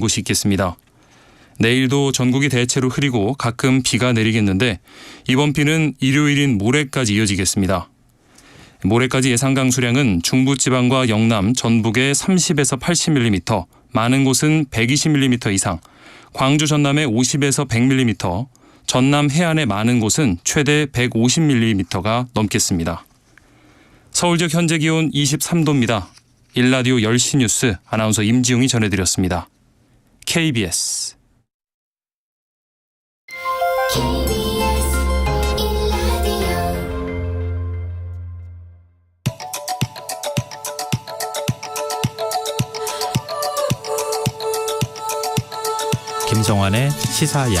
곳이 있겠습니다. 내일도 전국이 대체로 흐리고 가끔 비가 내리겠는데 이번 비는 일요일인 모레까지 이어지겠습니다. 모레까지 예상 강수량은 중부지방과 영남, 전북에 30에서 80mm, 많은 곳은 120mm 이상, 광주 전남에 50에서 100mm, 전남 해안의 많은 곳은 최대 150mm가 넘겠습니다. 서울 지역 현재 기온 23도입니다. 일라디오 10시 뉴스 아나운서 임지용이 전해드렸습니다. KBS 김성환의 시사야.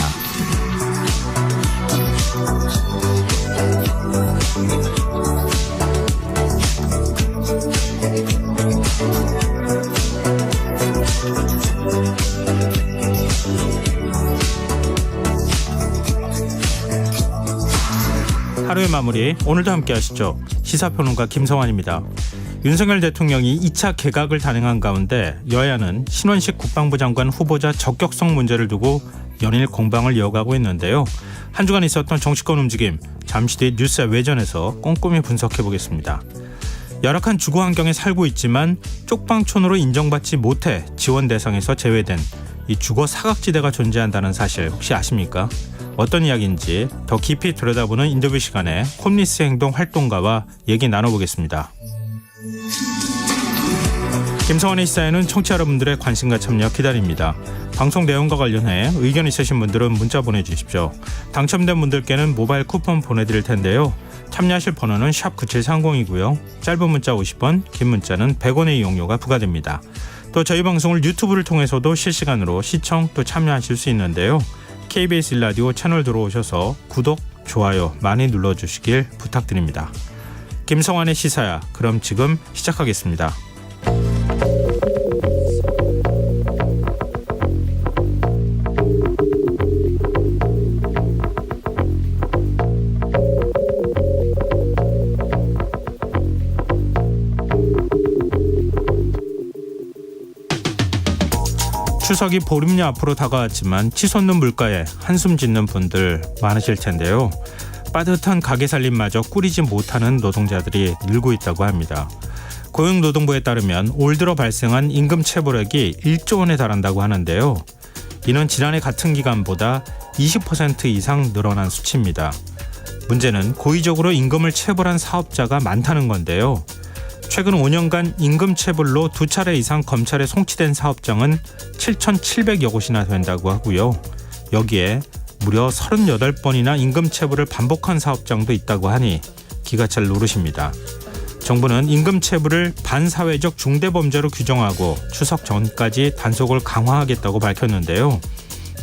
하루의 마무리, 오늘도 함께 하시죠. 시사평론가 김성환입니다. 윤석열 대통령이 2차 개각을 단행한 가운데 여야는 신원식 국방부 장관 후보자 적격성 문제를 두고 연일 공방을 이어가고 있는데요. 한 주간 있었던 정치권 움직임, 잠시 뒤 뉴스 외전에서 꼼꼼히 분석해보겠습니다. 열악한 주거 환경에 살고 있지만 쪽방촌으로 인정받지 못해 지원 대상에서 제외된 이 주거 사각지대가 존재한다는 사실 혹시 아십니까? 어떤 이야기인지 더 깊이 들여다보는 인터뷰 시간에 홈리스 행동 활동가와 얘기 나눠보겠습니다. 김성환의 시사에는 청취자 여러분들의 관심과 참여 기다립니다. 방송 내용과 관련해 의견 있으신 분들은 문자 보내주십시오. 당첨된 분들께는 모바일 쿠폰 보내드릴 텐데요. 참여하실 번호는 샵 9730이고요. 짧은 문자 50원, 긴 문자는 100원의 이용료가 부과됩니다. 또 저희 방송을 유튜브를 통해서도 실시간으로 시청 또 참여하실 수 있는데요. KBS 일라디오 채널 들어오셔서 구독, 좋아요 많이 눌러주시길 부탁드립니다. 김성환의 시사야, 그럼 지금 시작하겠습니다. 추석이 보름여 앞으로 다가왔지만 치솟는 물가에 한숨 짓는 분들 많으실 텐데요. 빠듯한 가게 살림마저 꾸리지 못하는 노동자들이 늘고 있다고 합니다. 고용노동부에 따르면 올 들어 발생한 임금 체불액이 1조 원에 달한다고 하는데요. 이는 지난해 같은 기간보다 20% 이상 늘어난 수치입니다. 문제는 고의적으로 임금을 체불한 사업자가 많다는 건데요. 최근 5년간 임금 체불로 2차례 이상 검찰에 송치된 사업장은 7,700여 곳이나 된다고 하고요. 여기에 무려 38번이나 임금 체불을 반복한 사업장도 있다고 하니 기가 찰 노릇입니다. 정부는 임금 체불을 반사회적 중대범죄로 규정하고 추석 전까지 단속을 강화하겠다고 밝혔는데요.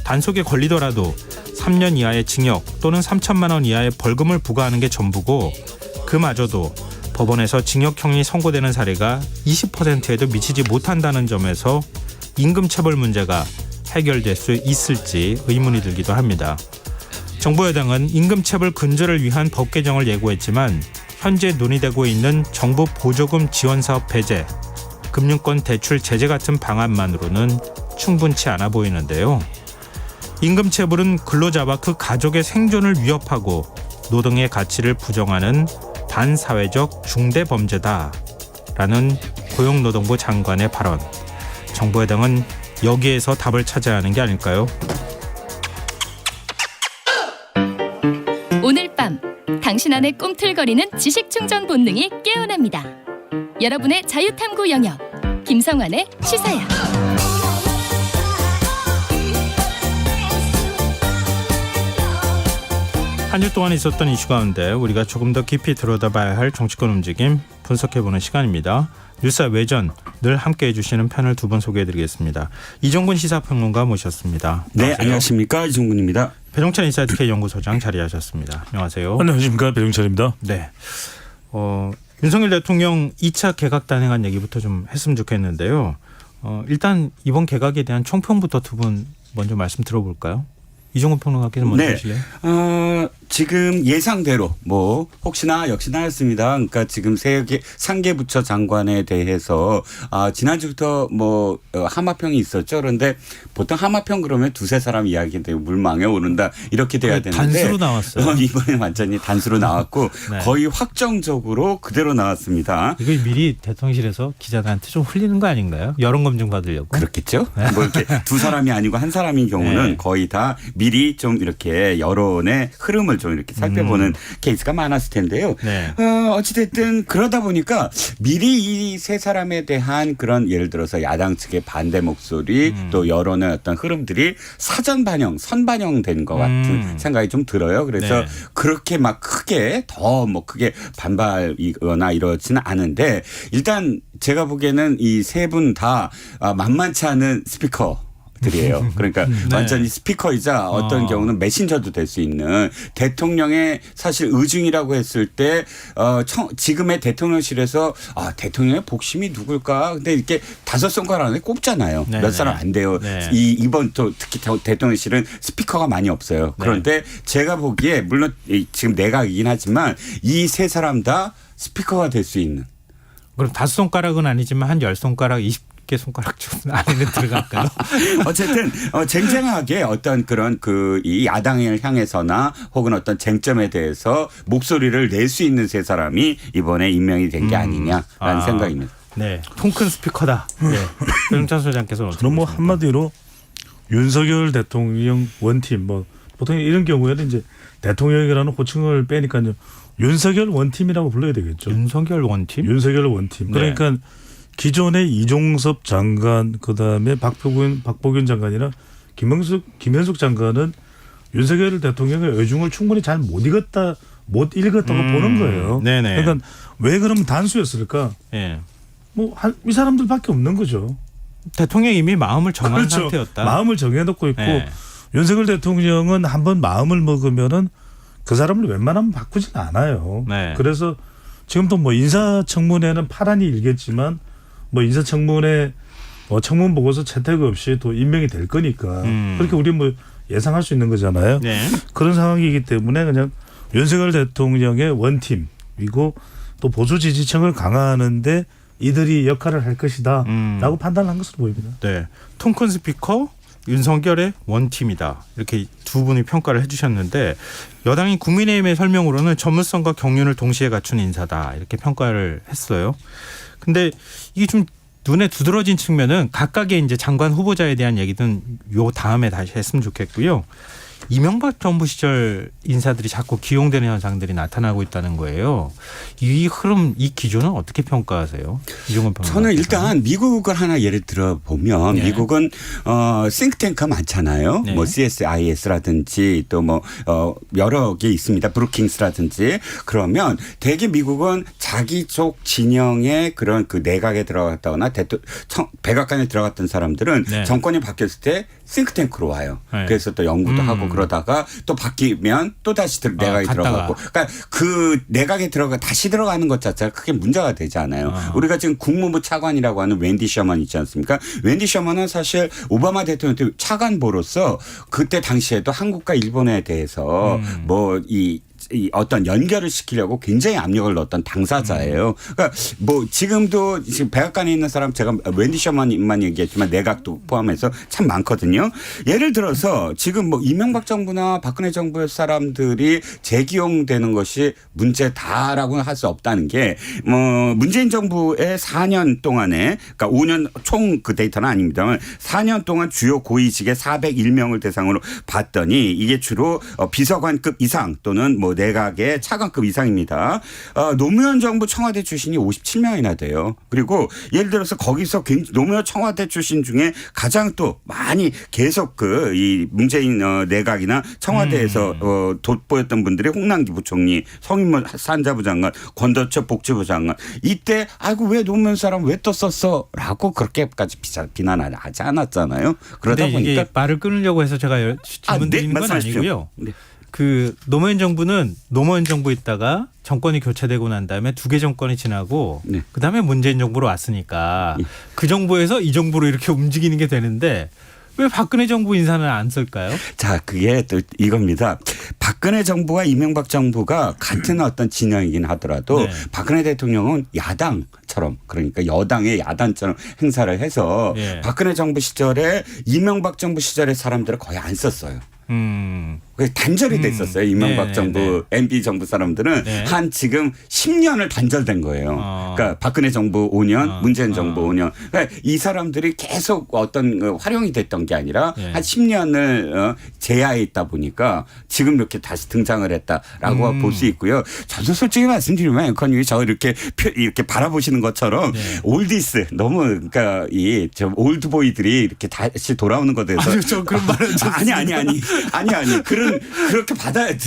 단속에 걸리더라도 3년 이하의 징역 또는 3천만 원 이하의 벌금을 부과하는 게 전부고, 그마저도 법원에서 징역형이 선고되는 사례가 20%에도 미치지 못한다는 점에서 임금 체불 문제가 해결될 수 있을지 의문이 들기도 합니다. 정부 여당은 임금 체불 근절을 위한 법 개정을 예고했지만 현재 논의되고 있는 정부 보조금 지원 사업 배제, 금융권 대출 제재 같은 방안만으로는 충분치 않아 보이는데요. 임금 체불은 근로자와 그 가족의 생존을 위협하고 노동의 가치를 부정하는 반사회적 중대범죄다라는 고용노동부 장관의 발언. 정부 여당은 여기에서 답을 찾아야 하는 게 아닐까요? 오늘 밤 당신 안에 꿈틀거리는 지식충전 본능이 깨어납니다. 여러분의 자유탐구 영역 김성환의 시사야. 한 주 동안 있었던 이슈 가운데 우리가 조금 더 깊이 들여다봐야 할 정치권 움직임 분석해보는 시간입니다. 뉴스 외전 늘 함께해 주시는 패널 두 분 소개해드리겠습니다. 이종근 시사평론가 모셨습니다. 네, 안녕하십니까, 이종근입니다. 배종찬 인사이트 K 연구소장 자리하셨습니다. 안녕하세요. 안녕하십니까, 배종찬입니다. 네. 윤석열 대통령 2차 개각 단행한 얘기부터 좀 했으면 좋겠는데요. 일단 이번 개각에 대한 총평부터 두 분 먼저 말씀 들어볼까요? 이종근 평론가께서 먼저 해주실래요? 지금 예상대로 뭐 혹시나 역시나였습니다. 그러니까 지금 3개 부처 장관에 대해서 지난주부터 뭐 하마평이 있었죠. 그런데 보통 하마평 그러면 두세 사람 이야기인데 물망에 오른다 이렇게 돼야 되는데 단수로 나왔어요. 이번에 완전히 단수로 나왔고 네. 거의 확정적으로 그대로 나왔습니다. 이거 미리 대통령실에서 기자들한테 좀 흘리는 거 아닌가요? 여론 검증 받으려고. 그렇겠죠. 뭐 이렇게 두 사람이 아니고 한 사람인 경우는 네. 거의 다 미리 좀 이렇게 여론의 흐름을 좀 이렇게 살펴보는 케이스가 많았을 텐데요. 네. 어찌됐든 그러다 보니까 미리 이 세 사람에 대한 그런 예를 들어서 야당 측의 반대 목소리 또 여론의 어떤 흐름들이 사전 반영, 선 반영된 것 같은 생각이 좀 들어요. 그래서 네. 그렇게 막 크게 더 뭐 크게 반발이거나 이러지는 않은데 일단 제가 보기에는 이 세 분 다 만만치 않은 스피커들이에요. 그러니까 네. 완전히 스피커이자 어떤 경우는 메신저도 될 수 있는 대통령의 사실 의중이라고 했을 때 지금의 대통령실에서 대통령의 복심이 누굴까? 근데 이렇게 5손가락 안에 꼽잖아요. 네, 몇 네. 사람 안 돼요. 네. 이번 또 특히 대통령실은 스피커가 많이 없어요. 그런데 제가 보기에 물론 지금 내각이긴 하지만 이 세 사람 다 스피커가 될 수 있는. 그럼 5손가락은 아니지만 한 10손가락, 20개 손가락 정도 안에는 들어갈까요? 어쨌든 쟁쟁하게 어떤 그런 이 야당을 향해서나 혹은 어떤 쟁점에 대해서 목소리를 낼 수 있는 세 사람이 이번에 임명이 된 게 아니냐라는 생각입니다. 네, 통 큰 스피커다. 네. 변영찬 소장께서는 어떻게 저는 뭐 보십니까? 한마디로 윤석열 대통령 원팀 뭐 보통 이런 경우에는 이제 대통령이라는 호칭을 빼니까요. 윤석열 원팀이라고 불러야 되겠죠. 윤석열 원팀? 윤석열 원팀. 네. 그러니까 기존의 이종섭 장관 그다음에 박보균 장관이나 김현숙 장관은 윤석열 대통령의 의중을 충분히 잘 못 읽었다고 보는 거예요. 네네. 그러니까 왜 그러면 단수였을까? 예. 뭐 이 사람들밖에 없는 거죠. 대통령이 이미 마음을 정한 그렇죠. 상태였다. 마음을 정해놓고 있고 네. 윤석열 대통령은 한번 마음을 먹으면은 그 사람을 웬만하면 바꾸진 않아요. 네. 그래서 지금도 뭐 인사청문회는 파란이 일겠지만 뭐 인사청문회 청문 보고서 채택 없이 또 임명이 될 거니까 그렇게 우리 뭐 예상할 수 있는 거잖아요. 네. 그런 상황이기 때문에 그냥 윤석열 대통령의 원팀이고 또 보수 지지층을 강화하는데 이들이 역할을 할 것이다라고 판단한 것으로 보입니다. 네. 통 큰 스피커 윤석열의 원팀이다. 이렇게 두 분이 평가를 해주셨는데 여당인 국민의힘의 설명으로는 전문성과 경륜을 동시에 갖춘 인사다. 이렇게 평가를 했어요. 근데 이게 좀 눈에 두드러진 측면은 각각의 이제 장관 후보자에 대한 얘기는 요 다음에 다시 했으면 좋겠고요. 이명박 정부 시절 인사들이 자꾸 기용되는 현상들이 나타나고 있다는 거예요. 이 흐름, 이 기조는 어떻게 평가하세요? 이종건 평론가. 저는 일단 미국을 하나 예를 들어 보면 네. 미국은 싱크탱크가 많잖아요. 네. 뭐 CSIS라든지 또 뭐 여러 개 있습니다. 브루킹스라든지 그러면 대개 미국은 자기 쪽 진영의 그런 그 내각에 들어갔다거나 백악관에 들어갔던 사람들은 네. 정권이 바뀌었을 때 싱크탱크로 와요. 네. 그래서 또 연구도 하고 그러다가 또 바뀌면 또 다시 내각에 갔다가. 들어가고. 그러니까 그 내각에 다시 들어가는 것 자체가 크게 문제가 되지 않아요. 우리가 지금 국무부 차관이라고 하는 웬디 셔먼 있지 않습니까? 웬디 셔먼은 사실 오바마 대통령 때 차관보로서 그때 당시에도 한국과 일본에 대해서 이 어떤 연결을 시키려고 굉장히 압력을 넣었던 당사자예요. 그러니까 뭐 지금도 지금 백악관에 있는 사람 제가 웬디 셔먼만 얘기했지만 내각도 포함해서 참 많거든요. 예를 들어서 지금 뭐 이명박 정부나 박근혜 정부의 사람들이 재기용되는 것이 문제다라고는 할 수 없다는 게 뭐 문재인 정부의 4년 동안에 그러니까 5년 총 그 데이터는 아닙니다만 4년 동안 주요 고위직의 401명을 대상으로 봤더니 이게 주로 비서관급 이상 또는 뭐 내각의 차관급 이상입니다. 노무현 정부 청와대 출신이 57명이나 돼요. 그리고 예를 들어서 거기서 노무현 청와대 출신 중에 가장 또 많이 계속 이 문재인 내각이나 청와대에서 돋보였던 분들이 홍남기 부총리, 성인문 산자부 장관, 권도철 복지부 장관. 이때 아이고 왜 노무현 사람 왜 또 썼어라고 그렇게까지 비난하지 않았잖아요. 그러다 근데 보니까 이게 말을 끊으려고 해서 제가 질문 드리는 건 말씀하십시오. 아니고요. 네. 그 노무현 정부는 노무현 정부 있다가 정권이 교체되고 난 다음에 2개 정권이 지나고 네. 그다음에 문재인 정부로 왔으니까 그 정부에서 이 정부로 이렇게 움직이는 게 되는데 왜 박근혜 정부 인사는 안 쓸까요? 자, 그게 또 이겁니다. 박근혜 정부와 이명박 정부가 같은 어떤 진영이긴 하더라도 네. 박근혜 대통령은 야당처럼 그러니까 여당의 야당처럼 행사를 해서 네. 박근혜 정부 시절에 이명박 정부 시절에 사람들을 거의 안 썼어요. 그게 단절이 됐었어요. 이명박 네, 정부, 네. MB 정부 사람들은 네. 한 지금 10년을 단절된 거예요. 그러니까 박근혜 정부 5년, 문재인 정부 5년. 그러니까 이 사람들이 계속 어떤 활용이 됐던 게 아니라 네. 한 10년을 제야에 있다 보니까 지금 이렇게 다시 등장을 했다라고 볼 수 있고요. 저도 솔직히 말씀드리면 앵커님이 저 이렇게 바라보시는 것처럼 네. 올디스 너무 그러니까 이 저 올드보이들이 이렇게 다시 돌아오는 것에 대해서 아니요, 저 그런 말은 아니 그렇게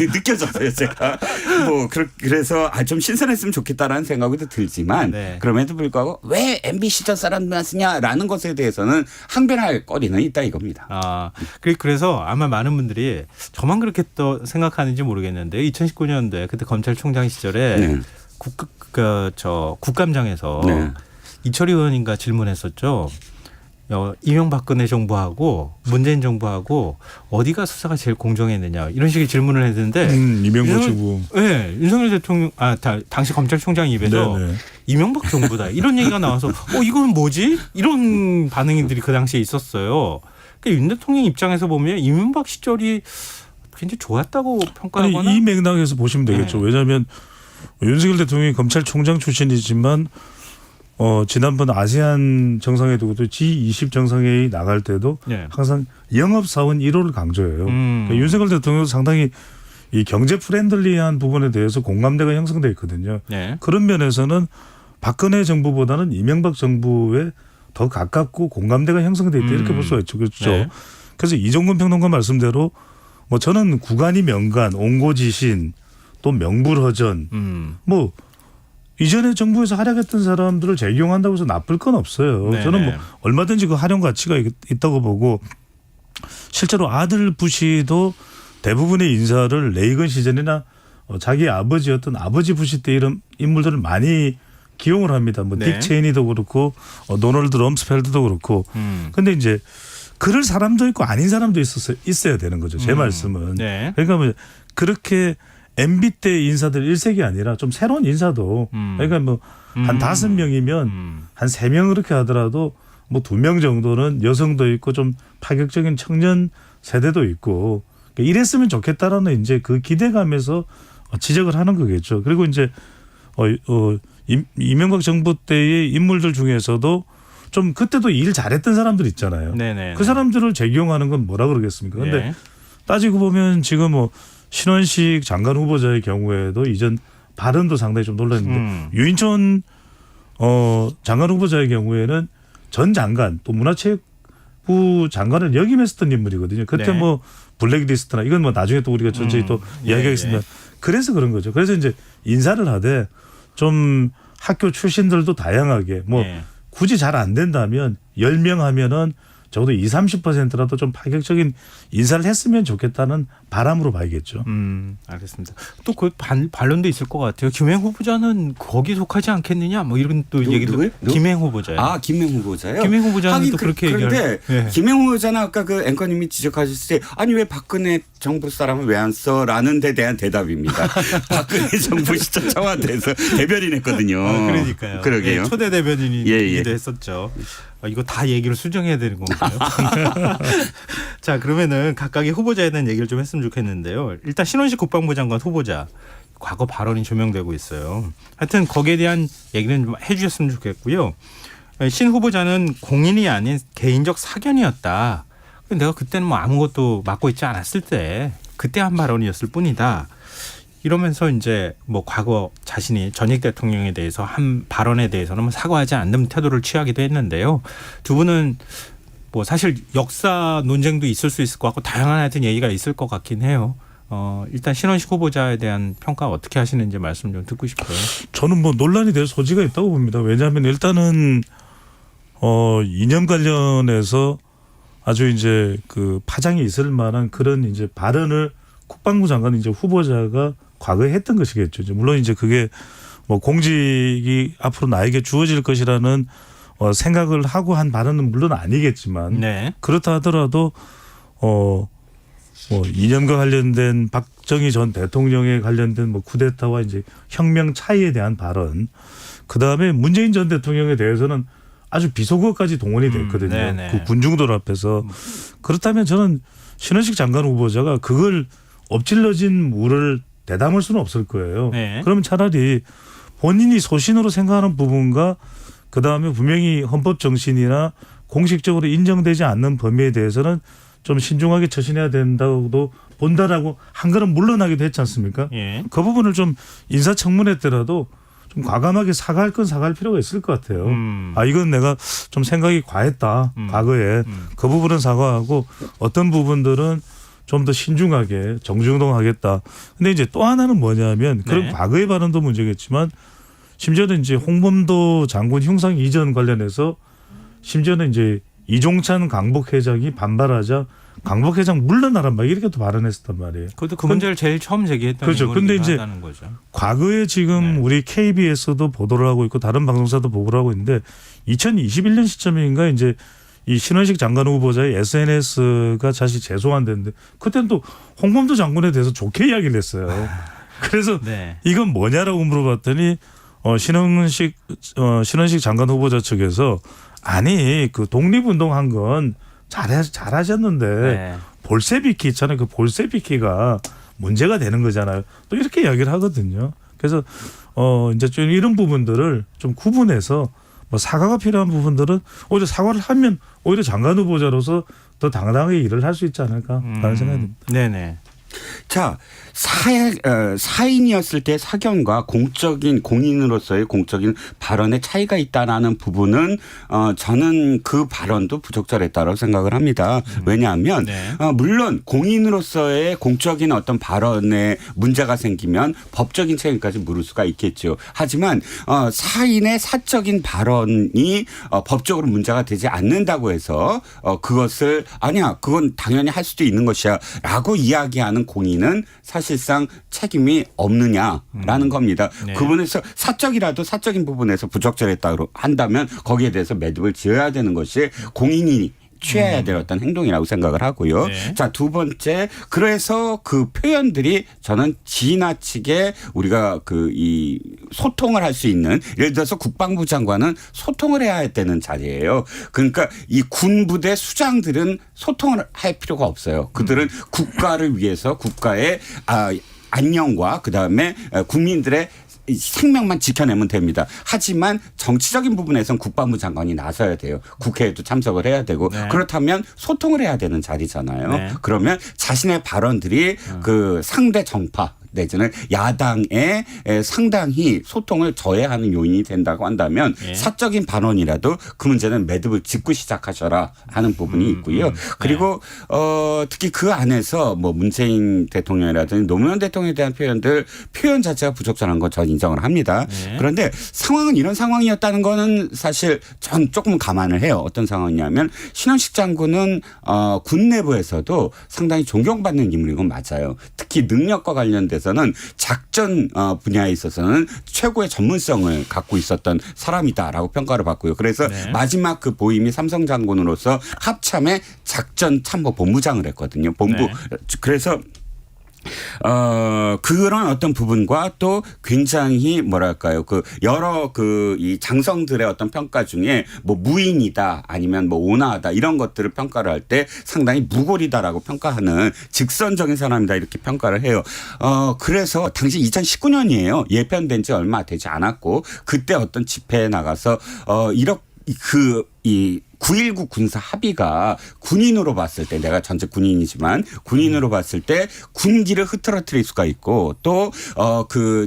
느껴졌어요 제가 뭐 그래서 좀 신선했으면 좋겠다라는 생각도 들지만 네. 그럼에도 불구하고 왜 MB 시절 사람들만 쓰냐라는 것에 대해서는 항변할 거리는 있다 이겁니다. 그래서 아마 많은 분들이 저만 그렇게 또 생각하는지 모르겠는데 2019년도에 그때 검찰총장 시절에 네. 국감장에서 네. 이철희 의원인가 질문했었죠. 이명박근혜 정부하고 문재인 정부하고 어디가 수사가 제일 공정했느냐 이런 식의 질문을 했는데 이명박 정부. 네, 윤석열 대통령 당시 검찰총장 입에서 네네. 이명박 정부다 이런 얘기가 나와서 이건 뭐지? 이런 반응들이 그 당시에 있었어요. 그러니까 윤 대통령 입장에서 보면 이명박 시절이 굉장히 좋았다고 평가하거나 아니, 이 맥락에서 보시면 되겠죠. 네. 왜냐하면 윤석열 대통령이 검찰총장 출신이지만 지난번 아세안 정상회의도 G20 정상회의 나갈 때도 네. 항상 영업사원 1호를 강조해요. 그러니까 윤석열 대통령도 상당히 이 경제 프렌들리한 부분에 대해서 공감대가 형성되어 있거든요. 네. 그런 면에서는 박근혜 정부보다는 이명박 정부에 더 가깝고 공감대가 형성되어 있다 이렇게 볼 수가 있죠. 그렇죠. 네. 그래서 이종근 평론가 말씀대로 뭐 저는 구간이 명간, 옹고지신 또 명불허전 뭐 이전에 정부에서 활약했던 사람들을 재경한다고 해서 나쁠 건 없어요. 네네. 저는 뭐 얼마든지 그 활용 가치가 있다고 보고 실제로 아들 부시도 대부분의 인사를 레이건 시절이나 자기 아버지였던 아버지 부시 때 이런 인물들을 많이 기용을 합니다. 뭐 네. 딕 체이니도 그렇고 노널드 럼스펠드도 그렇고. 근데 이제 그럴 사람도 있고 아닌 사람도 있어야 되는 거죠. 제 말씀은. 네. 그러니까 뭐 그렇게 MB 때 인사들 일색이 아니라 좀 새로운 인사도 그러니까 뭐 한 5명이면 한 3명 그렇게 하더라도 뭐 2명 정도는 여성도 있고 좀 파격적인 청년 세대도 있고 그러니까 이랬으면 좋겠다라는 이제 그 기대감에서 지적을 하는 거겠죠. 그리고 이제 이명박 정부 때의 인물들 중에서도 좀 그때도 일 잘했던 사람들 있잖아요. 네네. 그 사람들을 재기용하는 건 뭐라 그러겠습니까? 근데 네. 따지고 보면 지금 뭐 신원식 장관 후보자의 경우에도 이전 발언도 상당히 좀 놀랐는데 유인천 장관 후보자의 경우에는 전 장관 또 문화체육부 장관을 역임했었던 인물이거든요. 그때 네. 뭐 블랙리스트나 이건 뭐 나중에 또 우리가 천천히 또 이야기하겠습니다. 예. 그래서 그런 거죠. 그래서 이제 인사를 하되 좀 학교 출신들도 다양하게 뭐 예. 굳이 잘 안 된다면 10명 하면은 적어도 20~30%라도 좀 파격적인 인사를 했으면 좋겠다는 바람으로 봐야겠죠. 알겠습니다. 또 그 반론도 있을 것 같아요. 김행 후보자는 거기 속하지 않겠느냐? 뭐 이런 또 얘기도. 누구요? 김행 후보자요. 아, 김행 후보자요? 김행 후보자는 하긴 또 그렇게 그런데 얘기할. 네. 김행 후보자는 아까 그 앵커님이 지적하셨을 때 아니 왜 박근혜 정부 사람을 왜 안 써라는 데 대한 대답입니다. 박근혜 정부 시절 청와대에서 대변인했거든요. 그러니까요. 그러게요. 예, 초대 대변인이기도 예. 했었죠. 이거 다 얘기를 수정해야 되는 건가요? 자, 그러면은 각각의 후보자에 대한 얘기를 좀 했으면 좋겠는데요. 일단 신원식 국방부 장관 후보자 과거 발언이 조명되고 있어요. 하여튼 거기에 대한 얘기는 좀 해주셨으면 좋겠고요. 신 후보자는 공인이 아닌 개인적 사견이었다. 내가 그때는 뭐 아무것도 맡고 있지 않았을 때 그때 한 발언이었을 뿐이다. 이러면서 이제 뭐 과거 자신이 전직 대통령에 대해서 한 발언에 대해서는 뭐 사과하지 않는 태도를 취하기도 했는데요. 두 분은 뭐 사실 역사 논쟁도 있을 수 있을 것 같고 다양한 하여튼 얘기가 있을 것 같긴 해요. 일단 신원식 후보자에 대한 평가 어떻게 하시는지 말씀 좀 듣고 싶어요. 저는 뭐 논란이 될 소지가 있다고 봅니다. 왜냐하면 일단은 이념 관련해서 아주 이제 그 파장이 있을 만한 그런 이제 발언을 국방부 장관 이제 후보자가 과거에 했던 것이겠죠. 물론 이제 그게 뭐 공직이 앞으로 나에게 주어질 것이라는 생각을 하고 한 발언은 물론 아니겠지만 네. 그렇다 하더라도 이념과 관련된 박정희 전 대통령에 관련된 뭐 쿠데타와 이제 혁명 차이에 대한 발언, 그 다음에 문재인 전 대통령에 대해서는 아주 비속어까지 동원이 됐거든요. 네네. 그 군중들 앞에서. 그렇다면 저는 신원식 장관 후보자가 그걸 엎질러진 물을 대담을 수는 없을 거예요. 네. 그러면 차라리 본인이 소신으로 생각하는 부분과 그 다음에 분명히 헌법 정신이나 공식적으로 인정되지 않는 범위에 대해서는 좀 신중하게 처신해야 된다고도 본다라고 한 걸음 물러나기도 했지 않습니까? 예. 그 부분을 좀 인사청문회 때라도 좀 과감하게 사과할 건 사과할 필요가 있을 것 같아요. 이건 내가 좀 생각이 과했다. 과거에. 그 부분은 사과하고 어떤 부분들은 좀 더 신중하게 정중동하겠다. 근데 이제 또 하나는 뭐냐면 그런 네. 과거의 발언도 문제겠지만 심지어는 이제 홍범도 장군 흉상 이전 관련해서 심지어는 이제 이종찬 강북회장이 반발하자 강북회장 물러나란 말 이렇게 또 발언했었단 말이에요. 그것도 그 문제를 제일 처음 제기했던 그렇죠. 근데 이제 하다는 거죠. 과거에 지금 네. 우리 KBS도 보도를 하고 있고 다른 방송사도 보고를 하고 있는데 2021년 시점인가 이제 이 신원식 장관 후보자의 SNS가 다시 재소환됐는데 그때는 또 홍범도 장군에 대해서 좋게 이야기를 했어요. 그래서 네. 이건 뭐냐라고 물어봤더니 신원식 장관 후보자 측에서 아니 그 독립운동한 건 잘하셨는데 네. 볼세비키 있잖아요. 그 볼세비키가 문제가 되는 거잖아요. 또 이렇게 이야기를 하거든요. 그래서 이제 좀 이런 부분들을 좀 구분해서 뭐 사과가 필요한 부분들은 오히려 사과를 하면 오히려 장관 후보자로서 더 당당하게 일을 할 수 있지 않을까라는 생각이 듭니다. 네네. 자, 사인이었을 때 사견과 공인으로서의 공적인 발언의 차이가 있다라는 부분은 저는 그 발언도 부적절했다고 생각을 합니다. 왜냐하면 네. 물론 공인으로서의 공적인 어떤 발언에 문제가 생기면 법적인 책임까지 물을 수가 있겠죠. 하지만 사인의 사적인 발언이 법적으로 문제가 되지 않는다고 해서 그것을 아니야 그건 당연히 할 수도 있는 것이야 라고 이야기하는 공인은 사실상 책임이 없느냐라는 겁니다. 네. 그 부분에서 사적인 부분에서 부적절했다고 한다면 거기에 대해서 매듭을 지어야 되는 것이 공인이 취해야 될 어떤 행동이라고 생각을 하고요. 네. 자, 두 번째. 그래서 그 표현들이 저는 지나치게 우리가 이 소통을 할 수 있는 예를 들어서 국방부 장관은 소통을 해야 되는 자리예요. 그러니까 이 군부대 수장들은 소통을 할 필요가 없어요. 그들은 국가를 위해서 국가의 안녕과 그다음에 국민들의 생명만 지켜내면 됩니다. 하지만 정치적인 부분에선 국방부 장관이 나서야 돼요. 국회에도 참석을 해야 되고 네. 그렇다면 소통을 해야 되는 자리잖아요. 네. 그러면 자신의 발언들이 그 상대 정파 내지는 야당에 상당히 소통을 저해하는 요인이 된다고 한다면 예. 사적인 사적인 발언이라도 그 문제는 매듭을 짓고 시작하셔라 하는 부분이 있고요. 그리고 특히 그 안에서 뭐 문재인 대통령이라든지 노무현 대통령에 대한 표현 자체가 부적절한 건 전 인정을 합니다. 네. 그런데 상황은 이런 상황이었다는 거는 사실 전 조금 감안을 해요. 어떤 상황이냐면 신원식 장군은 군 내부에서도 상당히 존경받는 인물인 건 맞아요. 특히 능력과 관련돼서는 작전 분야에 있어서는 최고의 전문성을 갖고 있었던 사람이다라고 평가를 받고요. 그래서 네. 마지막 그 보임이 삼성 장군으로서 합참의 작전 참모 본부장을 했거든요. 본부. 네. 그래서 그런 어떤 부분과 또 굉장히 뭐랄까요. 여러 이 장성들의 어떤 평가 중에 뭐 무인이다 아니면 뭐 온화하다 이런 것들을 평가를 할 때 상당히 무골이다라고 평가하는 직선적인 사람이다 이렇게 평가를 해요. 그래서 당시 2019년이에요. 예편된 지 얼마 되지 않았고 그때 어떤 집회에 나가서 이 9.19 군사 합의가 군인으로 봤을 때 내가 전직 군인이지만 군인으로 봤을 때 군기를 흐트러뜨릴 수가 있고 또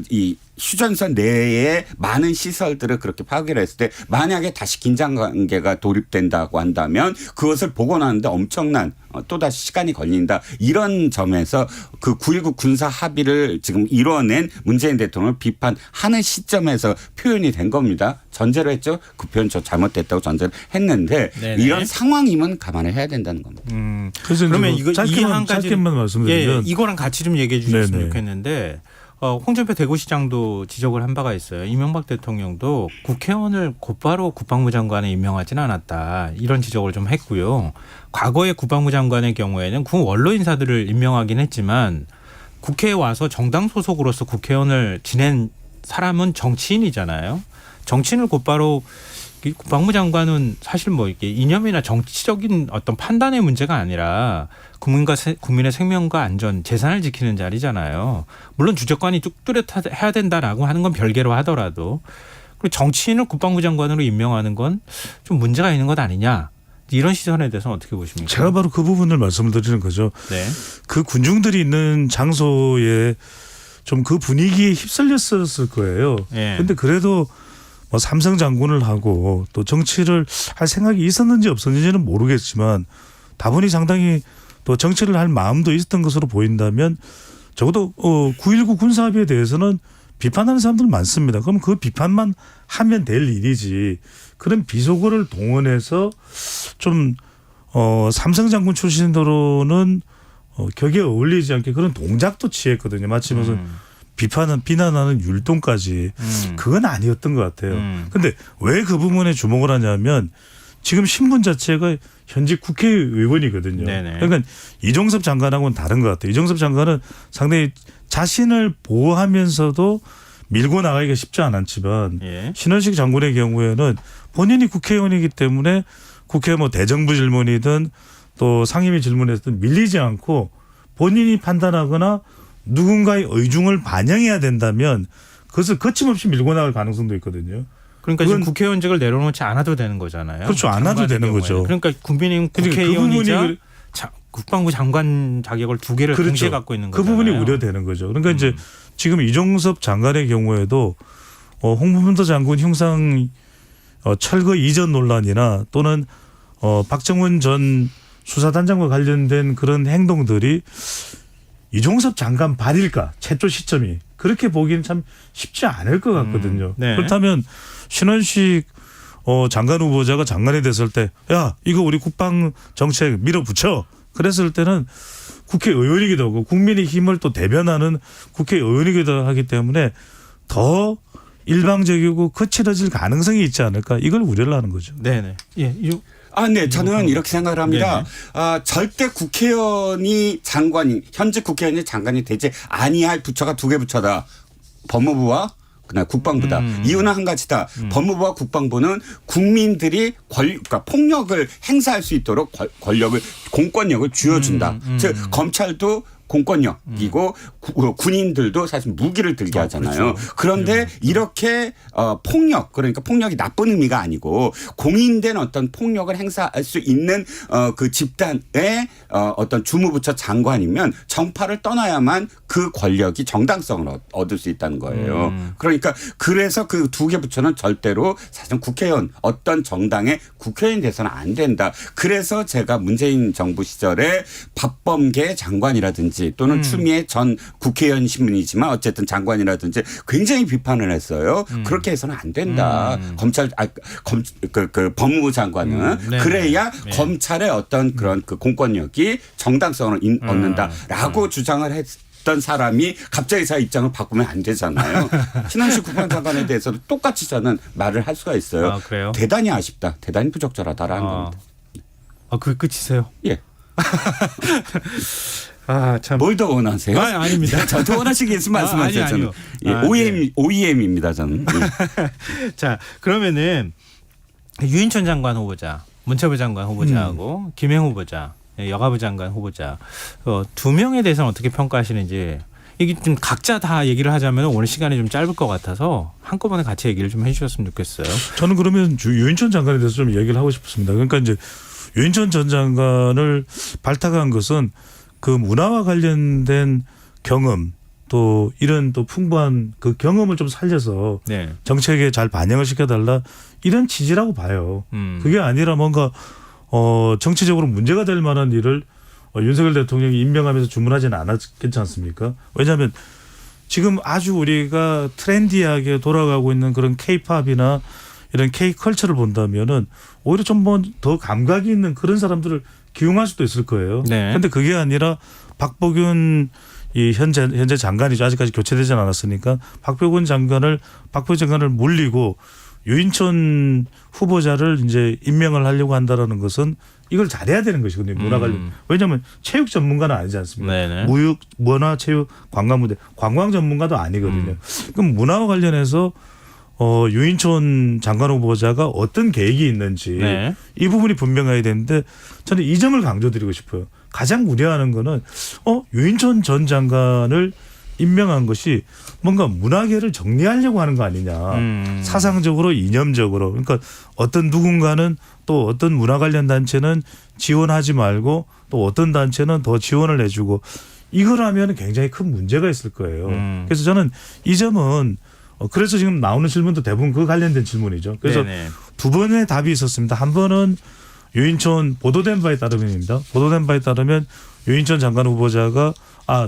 이 휴전선 내에 많은 시설들을 그렇게 파괴를 했을 때 만약에 다시 긴장 관계가 돌입된다고 한다면 그것을 복원하는데 엄청난 또다시 시간이 걸린다. 이런 점에서 그 9.19 군사 합의를 지금 이뤄낸 문재인 대통령을 비판하는 시점에서 표현이 된 겁니다. 전제로 했죠. 그 표현 저 잘못됐다고 전제를 했는데 네네. 이런 상황이면 감안을 해야 된다는 겁니다. 그래서 그러면 이제 이거 이 한 가지 짧게만 말씀드리면 이거랑 같이 좀 얘기해 주셨으면 네네. 좋겠는데 홍준표 대구시장도 지적을 한 바가 있어요. 이명박 대통령도 국회의원을 곧바로 국방부 장관에 임명하지는 않았다. 이런 지적을 좀 했고요. 과거에 국방부 장관의 경우에는 군 원로 인사들을 임명하긴 했지만 국회에 와서 정당 소속으로서 국회의원을 지낸 사람은 정치인이잖아요. 정치인을 곧바로 국방부 장관은 사실 뭐 이게 이념이나 정치적인 어떤 판단의 문제가 아니라 국민의 생명과 안전, 재산을 지키는 자리잖아요. 물론 주적관이 뚝 뚜렷해야 된다라고 하는 건 별개로 하더라도 그리고 정치인을 국방부 장관으로 임명하는 건 좀 문제가 있는 것 아니냐. 이런 시선에 대해서는 어떻게 보십니까? 제가 바로 그 부분을 말씀을 드리는 거죠. 네. 그 군중들이 있는 장소에 좀 그 분위기에 휩쓸렸을 거예요. 예. 근데 그래도 뭐 삼성 장군을 하고 또 정치를 할 생각이 있었는지 없었는지는 모르겠지만 다분히 상당히 또 정치를 할 마음도 있었던 것으로 보인다면 적어도 9.19 군사합의에 대해서는 비판하는 사람들 많습니다. 그럼 그 비판만 하면 될 일이지 그런 비속어를 동원해서 좀 삼성 장군 출신으로는 격에 어울리지 않게 그런 동작도 취했거든요. 마치 무슨 비난하는 율동까지 그건 아니었던 것 같아요. 그런데 왜 그 부분에 주목을 하냐면 지금 신분 자체가 현직 국회의원이거든요. 네네. 그러니까 이종섭 장관하고는 다른 것 같아요. 이종섭 장관은 상당히 자신을 보호하면서도 밀고 나가기가 쉽지 않았지만 예. 신원식 장군의 경우에는 본인이 국회의원이기 때문에 국회 뭐 대정부 질문이든 또 상임위 질문에서든 밀리지 않고 본인이 판단하거나 누군가의 의중을 반영해야 된다면 그것을 거침없이 밀고 나갈 가능성도 있거든요. 그러니까 지금 국회의원직을 내려놓지 않아도 되는 거잖아요. 그렇죠. 안 해도 되는 경우에는. 거죠. 그러니까 국민의힘 그러니까 국회의원이자 국방부 장관 자격을 두 개를 그렇죠. 동시에 갖고 있는 그 거잖아요. 부분이 우려되는 거죠. 그러니까 이제 지금 이종섭 장관의 경우에도 홍범도 장군 흉상 철거 이전 논란이나 또는 박정훈 전 수사단장과 관련된 그런 행동들이 이종섭 장관 발일까 최초 시점이 그렇게 보기는 참 쉽지 않을 것 같거든요. 네. 그렇다면 신원식 장관 후보자가 장관이 됐을 때 야 이거 우리 국방 정책 밀어붙여 그랬을 때는 국회의원이기도 하고 국민의 힘을 또 대변하는 국회의원이기도 하기 때문에 더 일방적이고 거칠어질 가능성이 있지 않을까 이걸 우려를 하는 거죠. 네네. 예. 네. 저는 이렇게 생각을 합니다. 네네. 절대 국회의원이 현직 국회의원이 장관이 되지 아니할 부처가 두 개 부처다. 법무부와 그다음 국방부다. 이유는 한 가지다. 법무부와 국방부는 국민들이 그러니까 폭력을 행사할 수 있도록 공권력을 쥐어준다. 즉 검찰도 공권력이고 군인들도 사실 무기를 들게 하잖아요. 그렇죠. 그런데 이렇게 그러니까 폭력이 나쁜 의미가 아니고 공인된 어떤 폭력을 행사할 수 있는 그 집단의 어떤 주무부처 장관이면 정파를 떠나야만 그 권력이 정당성을 얻을 수 있다는 거예요. 그러니까 그래서 그 두 개 부처는 절대로 사실 국회의원 어떤 정당의 국회의원이 돼서는 안 된다. 그래서 제가 문재인 정부 시절에 박범계 장관이라든지 또는 추미애 전 국회의원 신분이지만 어쨌든 장관이라든지 굉장히 비판을 했어요. 그렇게 해서는 안 된다. 그 법무부 장관은 그래야 검찰의 어떤 그런 그 공권력이 정당성을 얻는다라고 주장을 했던 사람이 갑자기 자기 입장을 바꾸면 안 되잖아요. 신원식 국방장관에 대해서도 똑같이 저는 말을 할 수가 있어요. 아, 그래요? 대단히 아쉽다. 대단히 부적절하다라는 겁니다. 그게 끝이세요? 예. 참. 뭘 더 원하세요? 아닙니다. 저도 원하시는 게 있으면 말씀하세요. 아니요. 저는. OEM입니다. 저는. 자, 그러면은 유인천 장관 후보자, 문체부 장관 후보자하고 김행 후보자, 여가부 장관 후보자 두 명에 대해서는 어떻게 평가하시는지 이게 좀 각자 다 얘기를 하자면 오늘 시간이 좀 짧을 것 같아서 한꺼번에 같이 얘기를 좀 해주셨으면 좋겠어요. 저는 그러면 유인천 장관에 대해서 좀 얘기를 하고 싶습니다. 그러니까 이제 유인천 전 장관을 발탁한 것은 그 문화와 관련된 경험 또 이런 또 풍부한 그 경험을 좀 살려서 정책에 잘 반영을 시켜달라 이런 취지라고 봐요. 그게 아니라 뭔가 정치적으로 문제가 될 만한 일을 윤석열 대통령이 임명하면서 주문하지는 않았겠지 않습니까? 왜냐하면 지금 아주 우리가 트렌디하게 돌아가고 있는 그런 K-팝이나 이런 K-컬처를 본다면은 오히려 좀 뭐 더 감각이 있는 그런 사람들을 기용할 수도 있을 거예요. 그런데 그게 아니라 박보균 이 현재 장관이죠. 아직까지 교체되지 않았으니까 박표근 장관을 물리고 유인촌 후보자를 이제 임명을 하려고 한다라는 것은 이걸 잘해야 되는 것이거든요. 문화 관련. 왜냐하면 체육 전문가는 아니지 않습니까? 네네. 무육, 문화, 체육, 관광 무대, 관광 전문가도 아니거든요. 그럼 문화와 관련해서 유인촌 장관 후보자가 어떤 계획이 있는지 네. 이 부분이 분명해야 되는데 저는 이 점을 강조드리고 싶어요. 가장 우려하는 거는 유인촌 전 장관을 임명한 것이 뭔가 문화계를 정리하려고 하는 거 아니냐. 사상적으로 이념적으로. 그러니까 어떤 누군가는 또 어떤 문화 관련 단체는 지원하지 말고 또 어떤 단체는 더 지원을 해주고 이걸 하면 굉장히 큰 문제가 있을 거예요. 그래서 저는 이 점은 그래서 지금 나오는 질문도 대부분 그 관련된 질문이죠. 그래서 네네. 두 번의 답이 있었습니다. 한 번은 유인촌 보도된 바에 따르면입니다. 보도된 바에 따르면 유인촌 장관 후보자가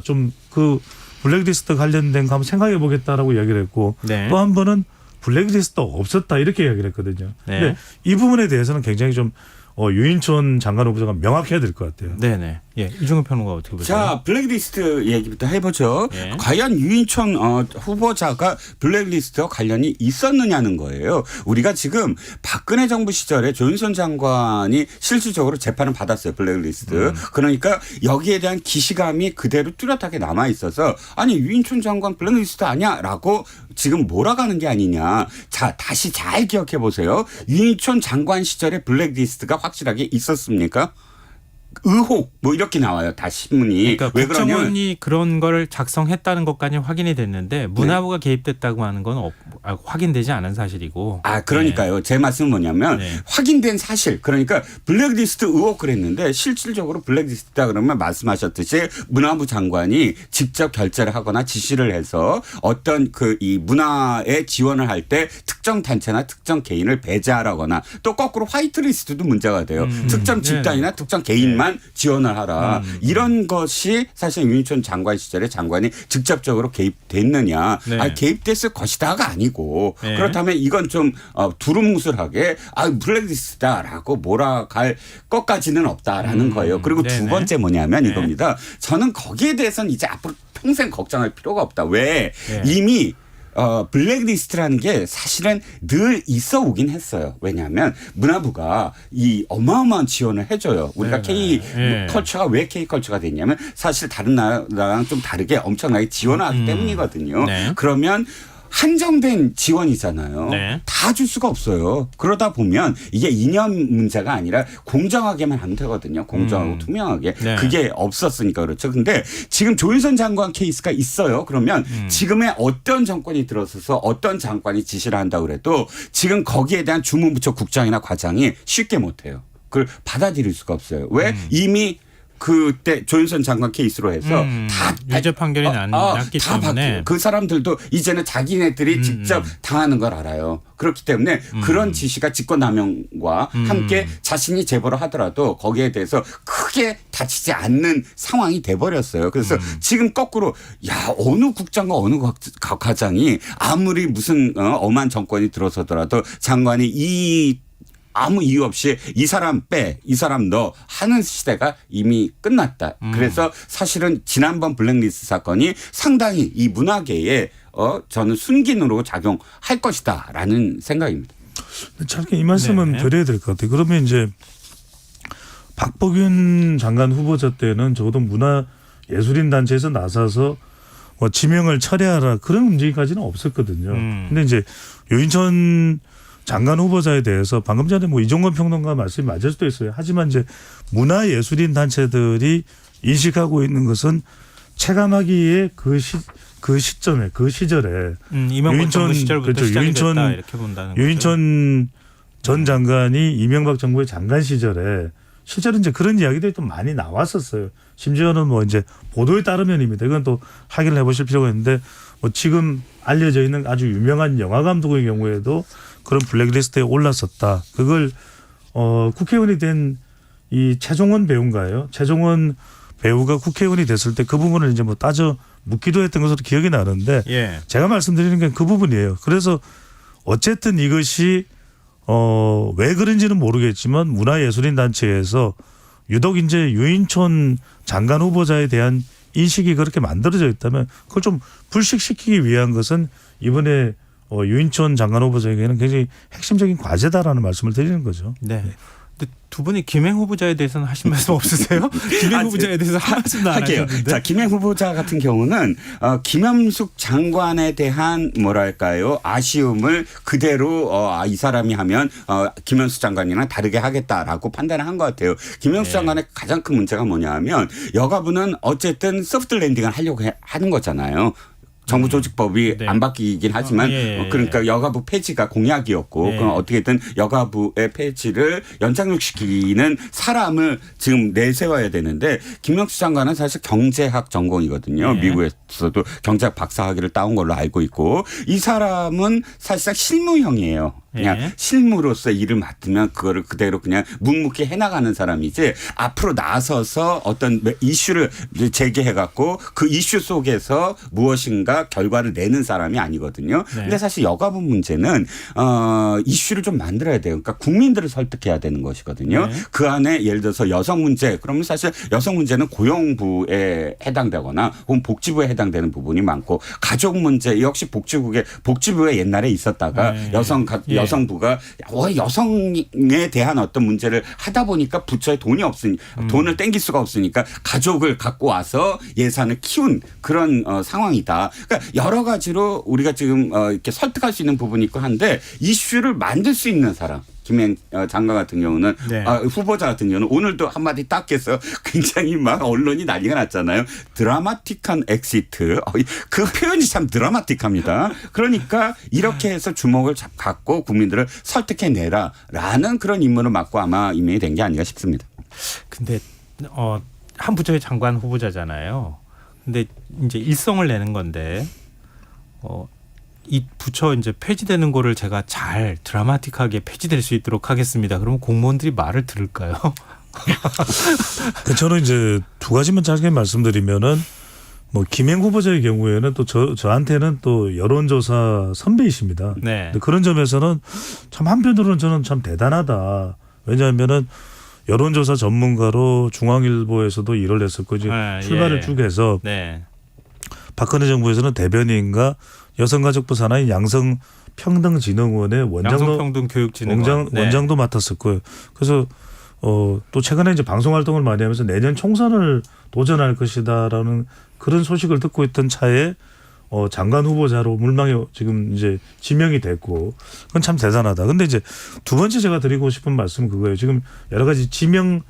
좀 그 블랙리스트 관련된 거 한번 생각해 보겠다라고 이야기를 했고 네. 또 한 번은 블랙리스트 없었다 이렇게 이야기를 했거든요. 네. 근데 이 부분에 대해서는 굉장히 좀 유인촌 장관 후보자가 명확해야 될 것 같아요. 네네. 예, 이종근 평론가 어떻게 보세요? 자, 블랙리스트 얘기부터 해보죠. 예. 과연 유인촌 후보자가 블랙리스트와 관련이 있었느냐는 거예요. 우리가 지금 박근혜 정부 시절에 조윤선 장관이 실질적으로 재판을 받았어요. 블랙리스트. 그러니까 여기에 대한 기시감이 그대로 뚜렷하게 남아있어서 아니 유인촌 장관 블랙리스트 아니야라고 지금 몰아가는 게 아니냐. 자, 다시 잘 기억해 보세요. 유인촌 장관 시절에 블랙리스트가 확실하게 있었습니까? 의혹 뭐 이렇게 나와요. 다 신문이. 그러니까 왜 그러냐면 국정원이 그런 걸 작성했다는 것까지 확인이 됐는데 문화부가 개입됐다고 하는 건 확인되지 않은 사실이고. 그러니까요. 제 말씀은 뭐냐면 네. 확인된 사실. 그러니까 블랙리스트 의혹 그랬는데 실질적으로 블랙리스트다 그러면 말씀하셨듯이 문화부 장관이 직접 결재를 하거나 지시를 해서 어떤 이 문화에 지원을 할 때 특정 단체나 특정 개인을 배제하라거나 또 거꾸로 화이트리스트도 문제가 돼요. 특정 집단이나 특정 개인만 지원을 하라. 이런 것이 사실 유인촌 장관 시절에 장관이 직접적으로 개입됐느냐. 네. 개입됐을 것이다가 아니고 네. 그렇다면 이건 좀 두루뭉술하게 블랙리스트다라고 몰아갈 것까지는 없다라는 거예요. 그리고 네네. 두 번째 뭐냐면 네. 이겁니다. 저는 거기에 대해서는 이제 앞으로 평생 걱정할 필요가 없다. 왜? 네. 이미 블랙리스트라는 게 사실은 늘 있어 오긴 했어요. 왜냐하면 문화부가 이 어마어마한 지원을 해줘요. 우리가 K 컬처가 왜 K 컬처가 됐냐면 사실 다른 나라랑 좀 다르게 엄청나게 지원을 하기 때문이거든요. 네. 그러면 한정된 지원이잖아요. 네. 다 줄 수가 없어요. 그러다 보면 이게 이념 문제가 아니라 공정하게만 하면 되거든요. 공정하고 투명하게. 네. 그게 없었으니까 그렇죠. 근데 지금 조윤선 장관 케이스가 있어요. 그러면 지금의 어떤 정권이 들어서서 어떤 장관이 지시를 한다고 그래도 지금 거기에 대한 주무부처 국장이나 과장이 쉽게 못해요. 그걸 받아들일 수가 없어요. 왜? 이미 그때 조윤선 장관 케이스로 해서 다 유죄 판결이 났기 다 때문에 바뀌고 그 사람들도 이제는 자기네들이 직접 당하는 걸 알아요. 그렇기 때문에 그런 지시가 직권남용과 함께 자신이 제보를 하더라도 거기에 대해서 크게 다치지 않는 상황이 돼버렸어요. 그래서 지금 거꾸로 어느 국장과 어느 과장이 아무리 무슨 엄한 정권이 들어서더라도 장관이 아무 이유 없이 이 사람 빼, 이 사람 넣어 하는 시대가 이미 끝났다. 그래서 사실은 지난번 블랙리스트 사건이 상당히 이 문화계에 저는 순기능으로 작용할 것이다라는 생각입니다. 참 이 말씀은 네. 드려야 될 것 같아요. 그러면 이제 박보균 장관 후보자 때는 적어도 문화예술인 단체에서 나서서 지명을 철회하라 그런 움직임까지는 없었거든요. 근데 이제 유인촌 장관 후보자에 대해서 방금 전에 이종건 평론가 말씀이 맞을 수도 있어요. 하지만 이제 문화예술인 단체들이 인식하고 있는 것은 체감하기에 그 시점에 그 시절에 이명박 정부 시절부터 그렇죠. 시작이 됐다 이렇게 본다는 거죠. 유인촌 전 장관이 이명박 정부의 장관 시절에 실제로 이제 그런 이야기들이 좀 많이 나왔었어요. 심지어는 이제 보도에 따르면입니다. 이건 또 확인을 해보실 필요가 있는데 지금 알려져 있는 아주 유명한 영화 감독의 경우에도 그런 블랙리스트에 올랐었다. 그걸 국회의원이 된 이 최종원 배우인가요? 최종원 배우가 국회의원이 됐을 때 그 부분을 이제 따져 묻기도 했던 것으로 기억이 나는데 예. 제가 말씀드리는 게 그 부분이에요. 그래서 어쨌든 이것이 왜 그런지는 모르겠지만 문화예술인 단체에서 유독 이제 유인촌 장관 후보자에 대한 인식이 그렇게 만들어져 있다면 그걸 좀 불식시키기 위한 것은 이번에 유인촌 장관 후보자에게는 굉장히 핵심적인 과제다라는 말씀을 드리는 거죠. 네. 근데 두 분이 김행 후보자에 대해서는 하신 말씀 없으세요? 김행 후보자에 대해서 한 말씀도 안 할게요. 하셨는데. 자, 김행 후보자 같은 경우는 김현숙 장관에 대한 뭐랄까요 아쉬움을 그대로 이 사람이 하면 김현숙 장관이랑 다르게 하겠다라고 판단을 한 것 같아요. 김현숙 장관의 가장 큰 문제가 뭐냐하면 여가부는 어쨌든 소프트 랜딩을 하려고 하는 거잖아요. 정부 조직법이 네. 안 바뀌긴 하지만 그러니까 여가부 폐지가 공약이었고 네. 그럼 어떻게든 여가부의 폐지를 연장시키는 사람을 지금 내세워야 되는데 김명수 장관은 사실 경제학 전공이거든요. 네. 미국에서도 경제학 박사학위를 따온 걸로 알고 있고 이 사람은 사실상 실무형이에요. 그냥 네. 실무로서 일을 맡으면 그거를 그대로 그냥 묵묵히 해나가는 사람이지 앞으로 나서서 어떤 이슈를 제기해갖고 그 이슈 속에서 무엇인가 결과를 내는 사람이 아니거든요. 네. 근데 사실 여가부 문제는 이슈를 좀 만들어야 돼요. 그러니까 국민들을 설득해야 되는 것이거든요. 네. 그 안에 예를 들어서 여성 문제 그러면 사실 여성 문제는 고용부에 해당되거나 혹은 복지부에 해당되는 부분이 많고 가족 문제 역시 복지부에 옛날에 있었다가 네. 여성부가 여성에 대한 어떤 문제를 하다 보니까 부처에 돈이 없으니 돈을 땡길 수가 없으니까 가족을 갖고 와서 예산을 키운 그런 상황이다. 그러니까 여러 가지로 우리가 지금 이렇게 설득할 수 있는 부분이 있고 한데 이슈를 만들 수 있는 사람. 김행 장관 같은 경우는 네. 후보자 같은 경우는 오늘도 한마디 딱 해서 굉장히 막 언론이 난리가 났잖아요. 드라마틱한 엑시트. 그 표현이 참 드라마틱합니다. 그러니까 이렇게 해서 주목을 갖고 국민들을 설득해내라라는 그런 임무를 맡고 아마 임명이 된 게 아닌가 싶습니다. 근데 한 부처의 장관 후보자잖아요. 근데 이제 일성을 내는 건데 이 부처 이제 폐지되는 거를 제가 잘 드라마틱하게 폐지될 수 있도록 하겠습니다. 그러면 공무원들이 말을 들을까요? 저는 이제 두 가지만 짧게 말씀드리면은 뭐 김행 후보자의 경우에는 또 저한테는 또 여론조사 선배이십니다. 네. 근데 그런 점에서는 참 한편으로는 저는 참 대단하다. 왜냐하면은 여론조사 전문가로 중앙일보에서도 일을 했었고 이제 출발을 쭉 해서 네. 박근혜 정부에서는 대변인과 여성가족부 산하의 양성평등진흥원의 양성평등교육진흥원 원장도 맡았었고요. 그래서 또 최근에 이제 방송 활동을 많이 하면서 내년 총선을 도전할 것이다라는 그런 소식을 듣고 있던 차에 장관 후보자로 물망에 지금 이제 지명이 됐고 그건 참 대단하다. 근데 이제 두 번째 제가 드리고 싶은 말씀은 그거예요. 지금 여러 가지 지명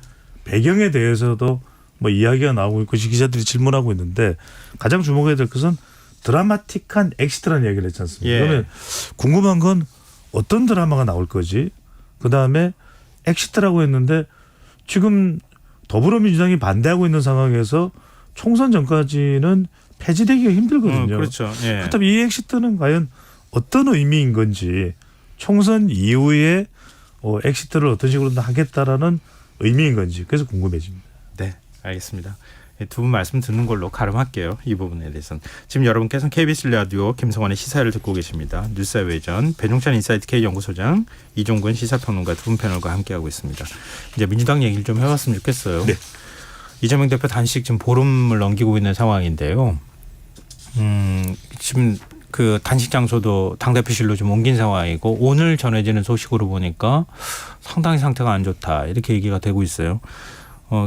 배경에 대해서도 뭐 이야기가 나오고 있고 기자들이 질문하고 있는데 가장 주목해야 될 것은 드라마틱한 엑시트라는 얘기를 했지 않습니까? 예. 그러면 궁금한 건 어떤 드라마가 나올 거지? 그다음에 엑시트라고 했는데 지금 더불어민주당이 반대하고 있는 상황에서 총선 전까지는 폐지되기가 힘들거든요. 그렇죠. 예. 그렇다면 이 엑시트는 과연 어떤 의미인 건지 총선 이후에 엑시트를 어떤 식으로 하겠다라는 의미인 건지 그래서 궁금해집니다. 네, 알겠습니다. 두 분 말씀 듣는 걸로 가름할게요. 이 부분에 대해서는. 지금 여러분께서는 KBS 라디오 김성환의 시사회를 듣고 계십니다. 뉴스의 외전 배종찬 인사이트 K연구소장 이종근 시사평론가 두 분 패널과 함께하고 있습니다. 이제 민주당 얘기를 좀 해봤으면 좋겠어요. 네. 이재명 대표 단식 지금 보름을 넘기고 있는 상황인데요. 지금 그 단식 장소도 당대표실로 좀 옮긴 상황이고 오늘 전해지는 소식으로 보니까 상당히 상태가 안 좋다 이렇게 얘기가 되고 있어요.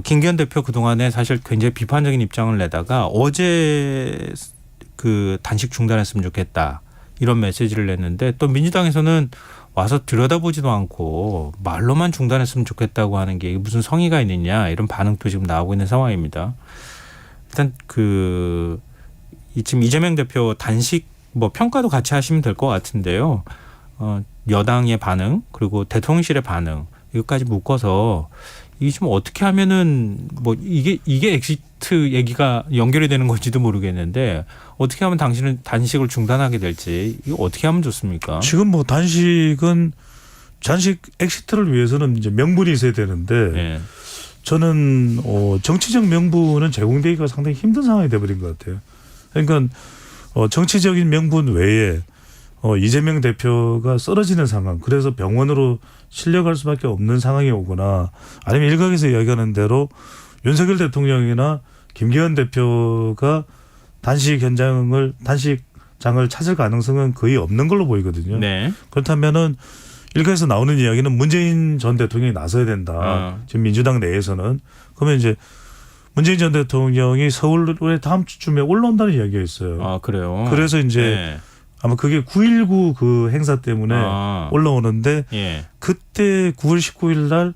김기현 대표 그동안에 사실 굉장히 비판적인 입장을 내다가 어제 그 단식 중단했으면 좋겠다 이런 메시지를 냈는데 또 민주당에서는 와서 들여다보지도 않고 말로만 중단했으면 좋겠다고 하는 게 무슨 성의가 있느냐 이런 반응도 지금 나오고 있는 상황입니다. 일단 지금 이재명 대표 단식 뭐 평가도 같이 하시면 될 것 같은데요. 여당의 반응 그리고 대통령실의 반응 이것까지 묶어서 이게 좀 어떻게 하면은 뭐 이게 엑시트 얘기가 연결이 되는 건지도 모르겠는데 어떻게 하면 당신은 단식을 중단하게 될지 이거 어떻게 하면 좋습니까? 지금 뭐 단식 엑시트를 위해서는 이제 명분이 있어야 되는데 네. 저는 정치적 명분은 제공되기가 상당히 힘든 상황이 돼버린 것 같아요. 그러니까 정치적인 명분 외에 이재명 대표가 쓰러지는 상황, 그래서 병원으로 실려갈 수밖에 없는 상황이 오거나 아니면 일각에서 이야기하는 대로 윤석열 대통령이나 김기현 대표가 단식장을 찾을 가능성은 거의 없는 걸로 보이거든요. 네. 그렇다면은 일각에서 나오는 이야기는 문재인 전 대통령이 나서야 된다. 지금 민주당 내에서는. 그러면 이제 문재인 전 대통령이 서울에 다음 주쯤에 올라온다는 이야기가 있어요. 아, 그래요? 그래서 이제 네. 아마 그게 9.19 그 행사 때문에 올라오는데 예. 그때 9월 19일 날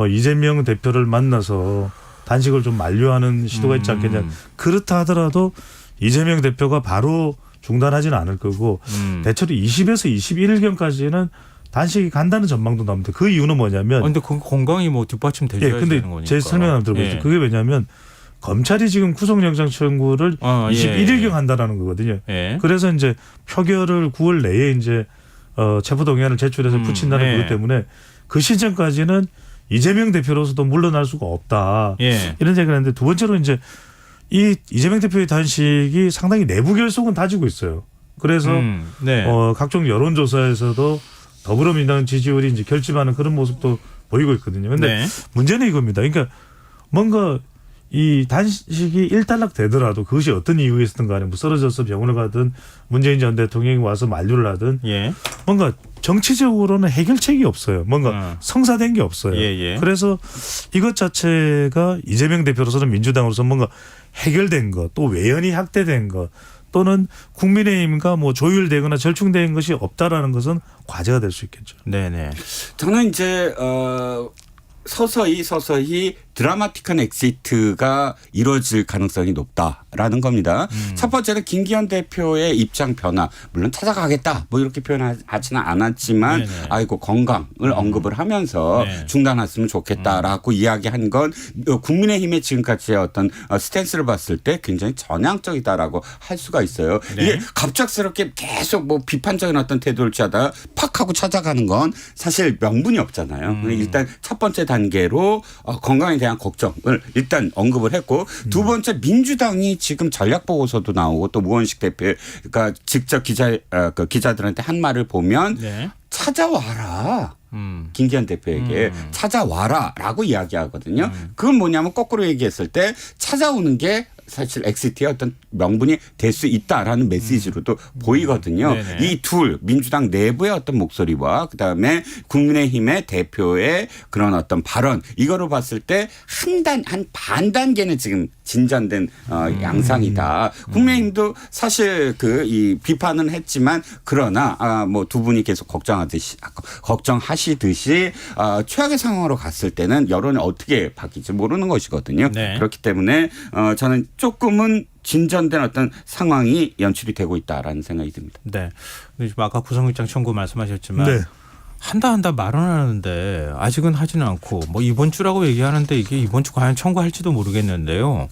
이재명 대표를 만나서 단식을 좀 만류하는 시도가 있지 않겠냐. 그렇다 하더라도 이재명 대표가 바로 중단하지는 않을 거고 대체로 20에서 21일경까지는 단식이 간다는 전망도 나옵니다. 그 이유는 뭐냐면 근데 그 건강이 뭐 뒷받침되어야 근데 되는 거니까. 제 설명 한번 들어보세요. 예. 그게 왜냐하면 검찰이 지금 구속영장 청구를 21일경 한다라는 거거든요. 예. 그래서 이제 표결을 9월 내에 이제 체포동의안을 제출해서 붙인다는 예. 것 때문에 그 시점까지는 이재명 대표로서도 물러날 수가 없다. 예. 이런 얘기를 했는데 두 번째로 이제 이 이재명 대표의 단식이 상당히 내부 결속은 다지고 있어요. 그래서 네. 각종 여론조사에서도 더불어민주당 지지율이 이제 결집하는 그런 모습도 보이고 있거든요. 그런데 네. 문제는 이겁니다. 그러니까 뭔가 이 단식이 일단락 되더라도 그것이 어떤 이유에 있었든 간에 뭐 쓰러져서 병원을 가든 문재인 전 대통령이 와서 만류를 하든 예. 뭔가 정치적으로는 해결책이 없어요. 뭔가 성사된 게 없어요. 예. 그래서 이것 자체가 이재명 대표로서는 민주당으로서 뭔가 해결된 것, 또 외연이 확대된 것, 또는 국민의힘과 뭐 조율되거나 절충된 것이 없다라는 것은 과제가 될 수 있겠죠. 네네. 저는 이제 서서히 드라마틱한 엑시트가 이루어질 가능성이 높다라는 겁니다. 첫 번째는 김기현 대표의 입장 변화. 물론 찾아가겠다 뭐 이렇게 표현하지는 않았지만 네네. 아이고 건강을 언급을 하면서 네. 중단했으면 좋겠다라고 이야기한 건 국민의힘의 지금까지의 어떤 스탠스를 봤을 때 굉장히 전향적이다라고 할 수가 있어요. 네. 이게 갑작스럽게 계속 뭐 비판적인 어떤 태도를 취하다가 팍 하고 찾아가는 건 사실 명분이 없잖아요. 일단 첫 번째 단계로 건강에 대한 걱정을 일단 언급을 했고 두 번째 민주당이 지금 전략 보고서도 나오고 또 무원식 대표가 직접 기자들한테 한 말을 보면 네. 찾아와라. 김기현 대표에게 찾아와라라고 이야기하거든요. 그건 뭐냐면 거꾸로 얘기했을 때 찾아오는 게 사실 엑시트의 어떤 명분이 될 수 있다라는 메시지로도 보이거든요. 네네. 이 둘 민주당 내부의 어떤 목소리와 그다음에 국민의힘의 대표의 그런 어떤 발언 이거로 봤을 때 한 반 단계는 지금 진전된 양상이다. 국민의힘도 사실 이 비판은 했지만 그러나 뭐 두 분이 계속 걱정하시듯이 최악의 상황으로 갔을 때는 여론이 어떻게 바뀔지 모르는 것이거든요. 네. 그렇기 때문에 저는 조금은 진전된 어떤 상황이 연출이 되고 있다라는 생각이 듭니다. 네. 근데 지금 아까 구속영장 청구 말씀하셨지만 네. 한다 말은 하는데 아직은 하지는 않고 뭐 이번 주라고 얘기하는데 이게 이번 주 과연 청구할지도 모르겠는데요.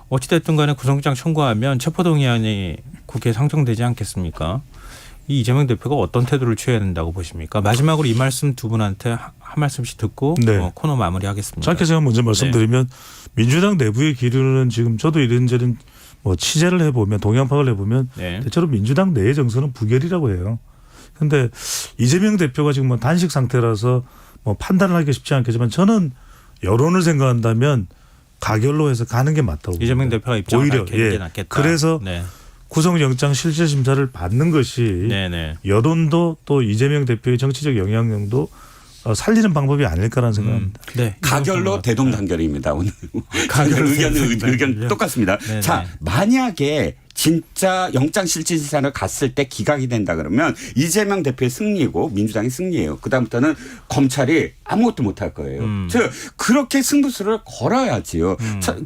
어찌됐든 간에 구속영장 청구하면 체포동의안이 국회에 상정되지 않겠습니까? 이 이재명 대표가 어떤 태도를 취해야 된다고 보십니까? 마지막으로 이 말씀 두 분한테 한 말씀씩 듣고 네. 코너 마무리하겠습니다. 짧게 제가 먼저 말씀드리면 민주당 내부의 기류는 지금 저도 이런저런 뭐 취재를 해보면 동향 파악을 해보면 네. 대체로 민주당 내의 정서는 부결이라고 해요. 그런데 이재명 대표가 지금 뭐 단식 상태라서 뭐 판단을 하기 쉽지 않겠지만 저는 여론을 생각한다면 가결로 해서 가는 게 맞다고 이재명 봅니다. 대표가 입장을 오히려 밝히는 게 낫겠다. 그래서 네. 구속영장 실질 심사를 받는 것이 네네. 여론도 또 이재명 대표의 정치적 영향력도 살리는 방법이 아닐까라는 생각합니다. 네. 가결로 대동단결입니다. 오늘 의견 똑같습니다. 네네. 자, 만약에 진짜 영장실질심사를 갔을 때 기각이 된다 그러면 이재명 대표의 승리고 민주당의 승리예요. 그다음부터는 검찰이 아무것도 못할 거예요. 즉 그렇게 승부수를 걸어야지요.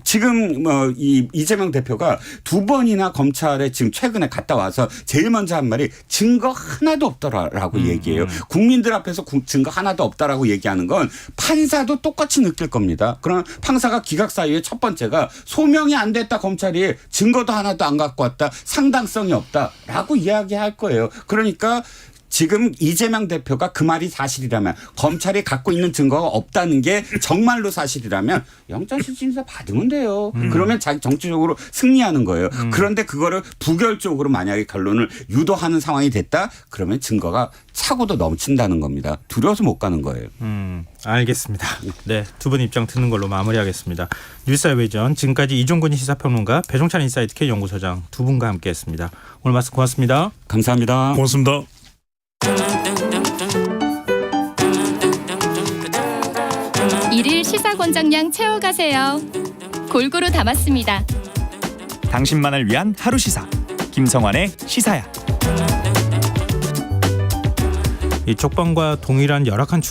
지금 이 이재명 대표가 두 번이나 검찰에 지금 최근에 갔다 와서 제일 먼저 한 말이 증거 하나도 없더라라고 얘기해요. 국민들 앞에서 증거 하나도 없다라고 얘기하는 건 판사도 똑같이 느낄 겁니다. 그럼 판사가 기각 사유의 첫 번째가 소명이 안 됐다 검찰이 증거도 하나도 안 갖고 왔다 상당성이 없다라고 이야기할 거예요. 그러니까 지금 이재명 대표가 그 말이 사실이라면 검찰이 갖고 있는 증거가 없다는 게 정말로 사실이라면 영장실질심사 받으면 돼요. 그러면 자기 정치적으로 승리하는 거예요. 그런데 그거를 부결적으로 만약에 결론을 유도하는 상황이 됐다 그러면 증거가 차고도 넘친다는 겁니다. 두려워서 못 가는 거예요. 알겠습니다. 네, 두 분 입장 듣는 걸로 마무리하겠습니다. 뉴스아이웨이전 지금까지 이종근 시사평론가 배종찬 인사이트K 연구소장 두 분과 함께했습니다. 오늘 말씀 고맙습니다. 감사합니다. 고맙습니다. 일일 시사권장량 채워가세요. 골고루 담았습니다. 당신만을 위한 하루 시사 김성환의 시사야. 이 쪽방과 동일한 열악한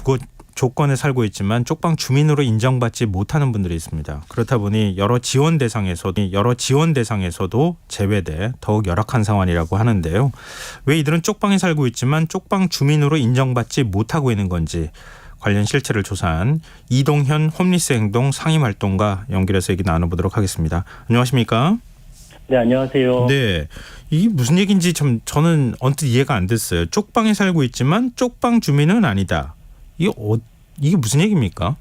조건에 살고 있지만 쪽방 주민으로 인정받지 못하는 분들이 있습니다. 그렇다 보니 여러 지원 대상에서도 제외돼 더욱 열악한 상황이라고 하는데요. 왜 이들은 쪽방에 살고 있지만 쪽방 주민으로 인정받지 못하고 있는 건지 관련 실체를 조사한 이동현 홈리스 행동 상임활동가 연결해서 얘기 나눠보도록 하겠습니다. 안녕하십니까? 네, 안녕하세요. 네, 이게 무슨 얘기인지 저는 언뜻 이해가 안 됐어요. 쪽방에 살고 있지만 쪽방 주민은 아니다. 이게 무슨 얘기입니까?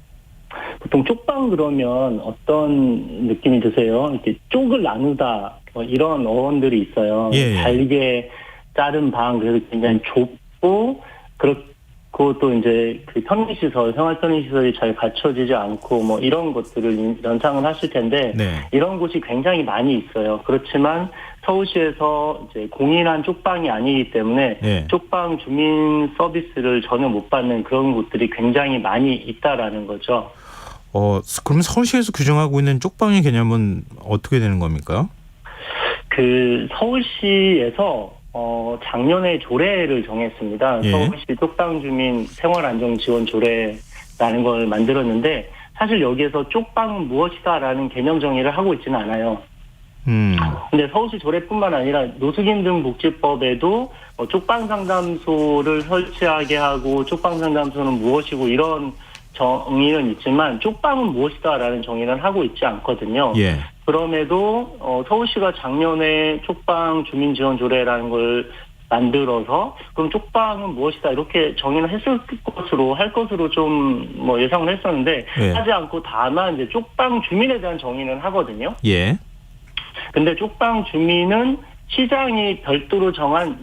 보통 쪽방 그러면 어떤 느낌이 드세요? 이렇게 쪽을 나누다 이런 어원들이 있어요. 예. 잘게 자른 방, 그래서 굉장히 좁고 그것도 이제 그 편의시설, 생활 편의시설이 잘 갖춰지지 않고 뭐 이런 것들을 연상을 하실 텐데 네. 이런 곳이 굉장히 많이 있어요. 그렇지만 서울시에서 이제 공인한 쪽방이 아니기 때문에 네. 쪽방 주민 서비스를 전혀 못 받는 그런 곳들이 굉장히 많이 있다라는 거죠. 그럼 서울시에서 규정하고 있는 쪽방의 개념은 어떻게 되는 겁니까? 그 서울시에서 작년에 조례를 정했습니다. 예. 서울시 쪽방 주민 생활안정지원 조례라는 걸 만들었는데 사실 여기에서 쪽방은 무엇이다라는 개념 정의를 하고 있지는 않아요. 근데 서울시 조례뿐만 아니라 노숙인등복지법에도 쪽방 상담소를 설치하게 하고 쪽방 상담소는 무엇이고 이런 정의는 있지만 쪽방은 무엇이다라는 정의는 하고 있지 않거든요. 예. 그럼에도 서울시가 작년에 쪽방 주민지원조례라는 걸 만들어서 그럼 쪽방은 무엇이다 이렇게 정의는 할 것으로 좀 예상을 했었는데 예. 하지 않고 다만 이제 쪽방 주민에 대한 정의는 하거든요. 예. 근데 쪽방 주민은 시장이 별도로 정한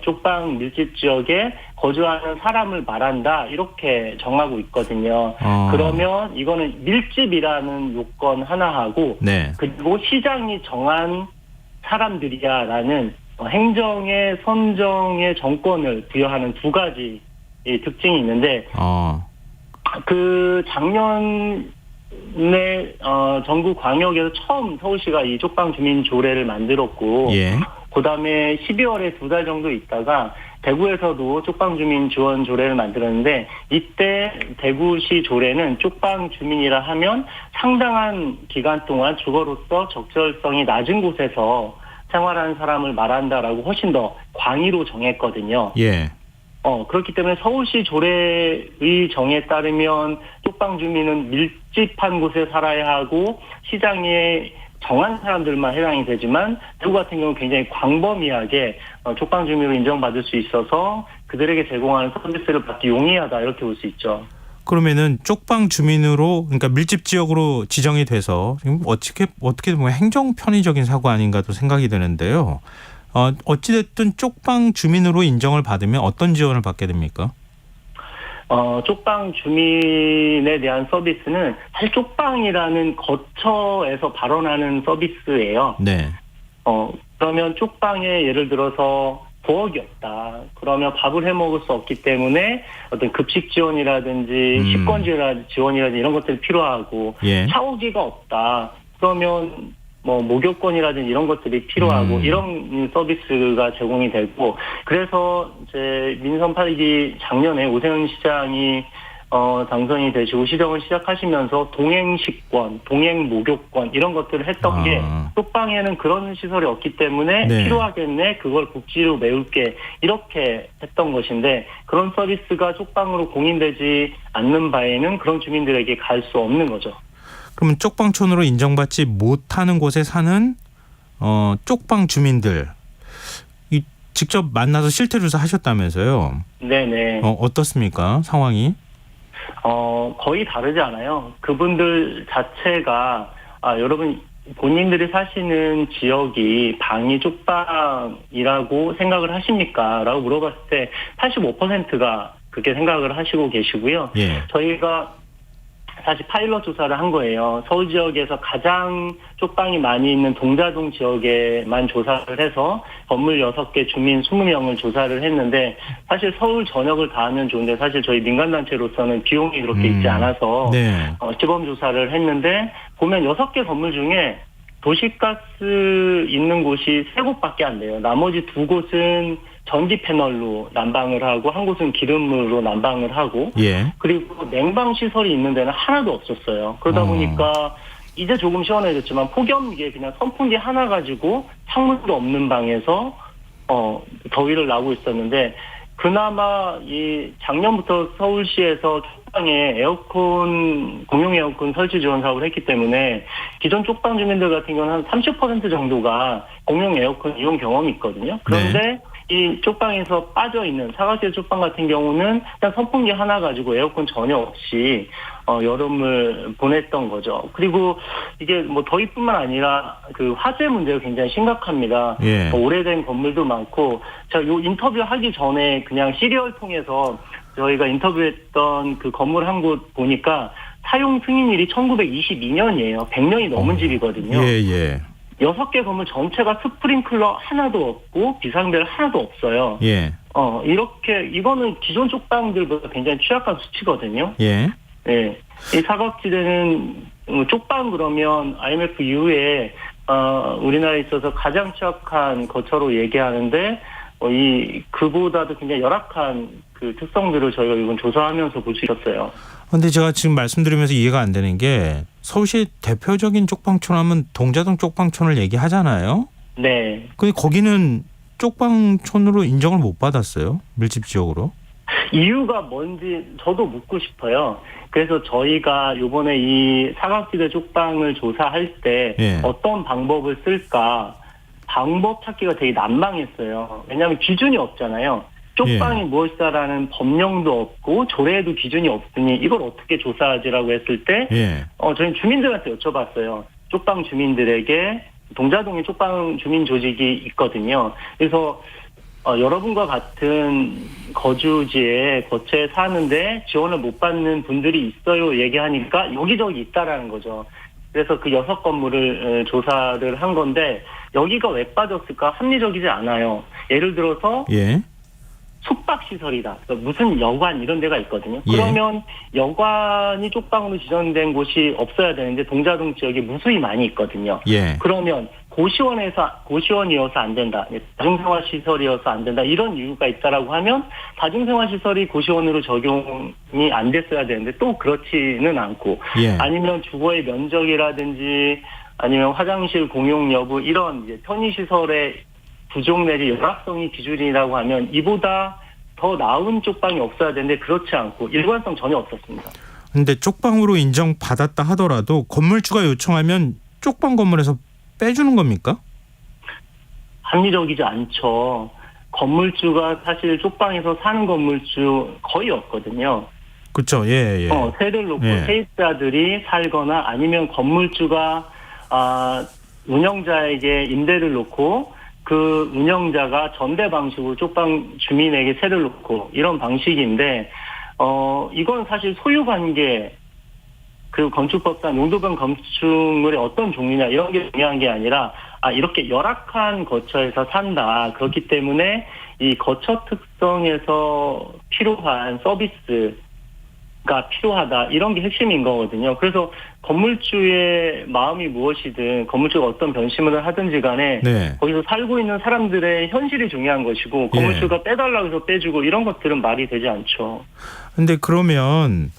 쪽방 밀집 지역에 거주하는 사람을 말한다 이렇게 정하고 있거든요. 그러면 이거는 밀집이라는 요건 하나하고 네. 그리고 시장이 정한 사람들이야라는 행정의 선정의 정권을 부여하는 두 가지 특징이 있는데 그 작년에 전국 광역에서 처음 서울시가 이 쪽방 주민 조례를 만들었고 예. 그다음에 12월에 2달 정도 있다가 대구에서도 쪽방 주민 지원 조례를 만들었는데 이때 대구시 조례는 쪽방 주민이라 하면 상당한 기간 동안 주거로서 적절성이 낮은 곳에서 생활하는 사람을 말한다라고 훨씬 더 광의로 정했거든요. 예. 그렇기 때문에 서울시 조례의 정에 따르면 쪽방 주민은 밀집한 곳에 살아야 하고 시장에 정한 사람들만 해당이 되지만 대구 같은 경우는 굉장히 광범위하게 쪽방 주민으로 인정받을 수 있어서 그들에게 제공하는 서비스를 받기 용이하다 이렇게 볼 수 있죠. 그러면은 쪽방 주민으로 그러니까 밀집 지역으로 지정이 돼서 어떻게 보면 행정 편의적인 사고 아닌가도 생각이 드는데요. 어찌됐든 쪽방 주민으로 인정을 받으면 어떤 지원을 받게 됩니까? 쪽방 주민에 대한 서비스는 사실 쪽방이라는 거처에서 발원하는 서비스예요. 네. 그러면 쪽방에 예를 들어서 부엌이 없다. 그러면 밥을 해 먹을 수 없기 때문에 어떤 급식 지원이라든지 식권 지원이라든지 이런 것들이 필요하고 예. 샤워기가 없다. 그러면 목욕권이라든지 이런 것들이 필요하고 이런 서비스가 제공이 되고 그래서 이제 민선 8기 작년에 오세훈 시장이 당선이 되시고 시정을 시작하시면서 동행식권, 동행목욕권 이런 것들을 했던 게 쪽방에는 그런 시설이 없기 때문에 네. 필요하겠네 그걸 복지로 메울게 이렇게 했던 것인데 그런 서비스가 쪽방으로 공인되지 않는 바에는 그런 주민들에게 갈 수 없는 거죠. 그러면 쪽방촌으로 인정받지 못하는 곳에 사는 쪽방 주민들 직접 만나서 실태 조사하셨다면서요? 네네. 어떻습니까? 상황이? 거의 다르지 않아요. 그분들 자체가 여러분 본인들이 사시는 지역이 방이 쪽방이라고 생각을 하십니까? 라고 물어봤을 때 85%가 그렇게 생각을 하시고 계시고요. 예. 저희가 사실 파일럿 조사를 한 거예요. 서울 지역에서 가장 쪽방이 많이 있는 동자동 지역에만 조사를 해서 건물 6개 주민 20명을 조사를 했는데 사실 서울 전역을 다 하면 좋은데 사실 저희 민간단체로서는 비용이 그렇게 있지 않아서 네. 시범 조사를 했는데 보면 6개 건물 중에 도시가스 있는 곳이 3곳밖에 안 돼요. 나머지 2곳은 전기 패널로 난방을 하고 한 곳은 기름으로 난방을 하고 예. 그리고 냉방 시설이 있는 데는 하나도 없었어요. 그러다 보니까 이제 조금 시원해졌지만 폭염기에 그냥 선풍기 하나 가지고 창문도 없는 방에서 더위를 나고 있었는데 그나마 이 작년부터 서울시에서 쪽방에 에어컨 공용 에어컨 설치 지원 사업을 했기 때문에 기존 쪽방 주민들 같은 경우는 한 30% 정도가 공용 에어컨 이용 경험이 있거든요. 그런데 이 쪽방에서 빠져 있는 사각지대 쪽방 같은 경우는 그냥 선풍기 하나 가지고 에어컨 전혀 없이 여름을 보냈던 거죠. 그리고 이게 뭐 더위뿐만 아니라 그 화재 문제가 굉장히 심각합니다. 예. 오래된 건물도 많고 제가 요 인터뷰 하기 전에 그냥 시리얼 통해서 저희가 인터뷰했던 그 건물 한 곳 보니까 사용 승인일이 1922년이에요. 100년이 넘은 집이거든요. 예. 6개 건물 전체가 스프링클러 하나도 없고 비상벨 하나도 없어요. 예. 이거는 기존 쪽방들보다 굉장히 취약한 수치거든요. 예. 예. 이 사각지대는 쪽방 그러면 IMF 이후에 우리나라에 있어서 가장 취약한 거처로 얘기하는데 그보다도 굉장히 열악한 그 특성들을 저희가 이번 조사하면서 볼 수 있었어요. 근데 제가 지금 말씀드리면서 이해가 안 되는 게 서울시 대표적인 쪽방촌 하면 동자동 쪽방촌을 얘기하잖아요. 네. 근데 거기는 쪽방촌으로 인정을 못 받았어요. 밀집 지역으로. 이유가 뭔지 저도 묻고 싶어요. 그래서 저희가 이번에 이 사각지대 쪽방을 조사할 때 예. 어떤 방법을 쓸까 방법 찾기가 되게 난망했어요. 왜냐하면 기준이 없잖아요. 쪽방이 무엇이다라는 법령도 없고 조례에도 기준이 없으니 이걸 어떻게 조사하지라고 했을 때 저희는 주민들한테 여쭤봤어요. 쪽방 주민들에게 동자동에 쪽방 주민 조직이 있거든요. 그래서 여러분과 같은 거처에 사는데 지원을 못 받는 분들이 있어요 얘기하니까 여기저기 있다라는 거죠. 그래서 그 6건물을 조사를 한 건데 여기가 왜 빠졌을까 합리적이지 않아요. 예를 들어서 숙박시설이다. 그러니까 무슨 여관 이런 데가 있거든요. 그러면 여관이 쪽방으로 지정된 곳이 없어야 되는데 동자동 지역에 무수히 많이 있거든요. 그러면 고시원이어서 안 된다. 다중생활시설이어서 안 된다. 이런 이유가 있다라고 하면 다중생활시설이 고시원으로 적용이 안 됐어야 되는데 또 그렇지는 않고 아니면 주거의 면적이라든지 아니면 화장실 공용 여부 이런 이제 편의시설의 부족 내지 열악성이 기준이라고 하면 이보다 더 나은 쪽방이 없어야 되는데 그렇지 않고 일관성 전혀 없었습니다. 그런데 쪽방으로 인정받았다 하더라도 건물주가 요청하면 쪽방 건물에서 빼주는 겁니까? 합리적이지 않죠. 건물주가 사실 쪽방에서 사는 건물주 거의 없거든요. 그렇죠. 세를 놓고 세입자들이 살거나 아니면 건물주가 운영자에게 임대를 놓고 그 운영자가 전대 방식으로 쪽방 주민에게 세를 놓고 이런 방식인데 이건 사실 소유관계 그 건축법상 용도변 건축물의 어떤 종류냐 이런 게 중요한 게 아니라 이렇게 열악한 거처에서 산다. 그렇기 때문에 이 거처 특성에서 필요한 서비스가 필요하다. 이런 게 핵심인 거거든요. 그래서 건물주의 마음이 무엇이든 건물주가 어떤 변심을 하든지 간에 거기서 살고 있는 사람들의 현실이 중요한 것이고 건물주가 빼달라고 해서 빼주고 이런 것들은 말이 되지 않죠. 근데 그러면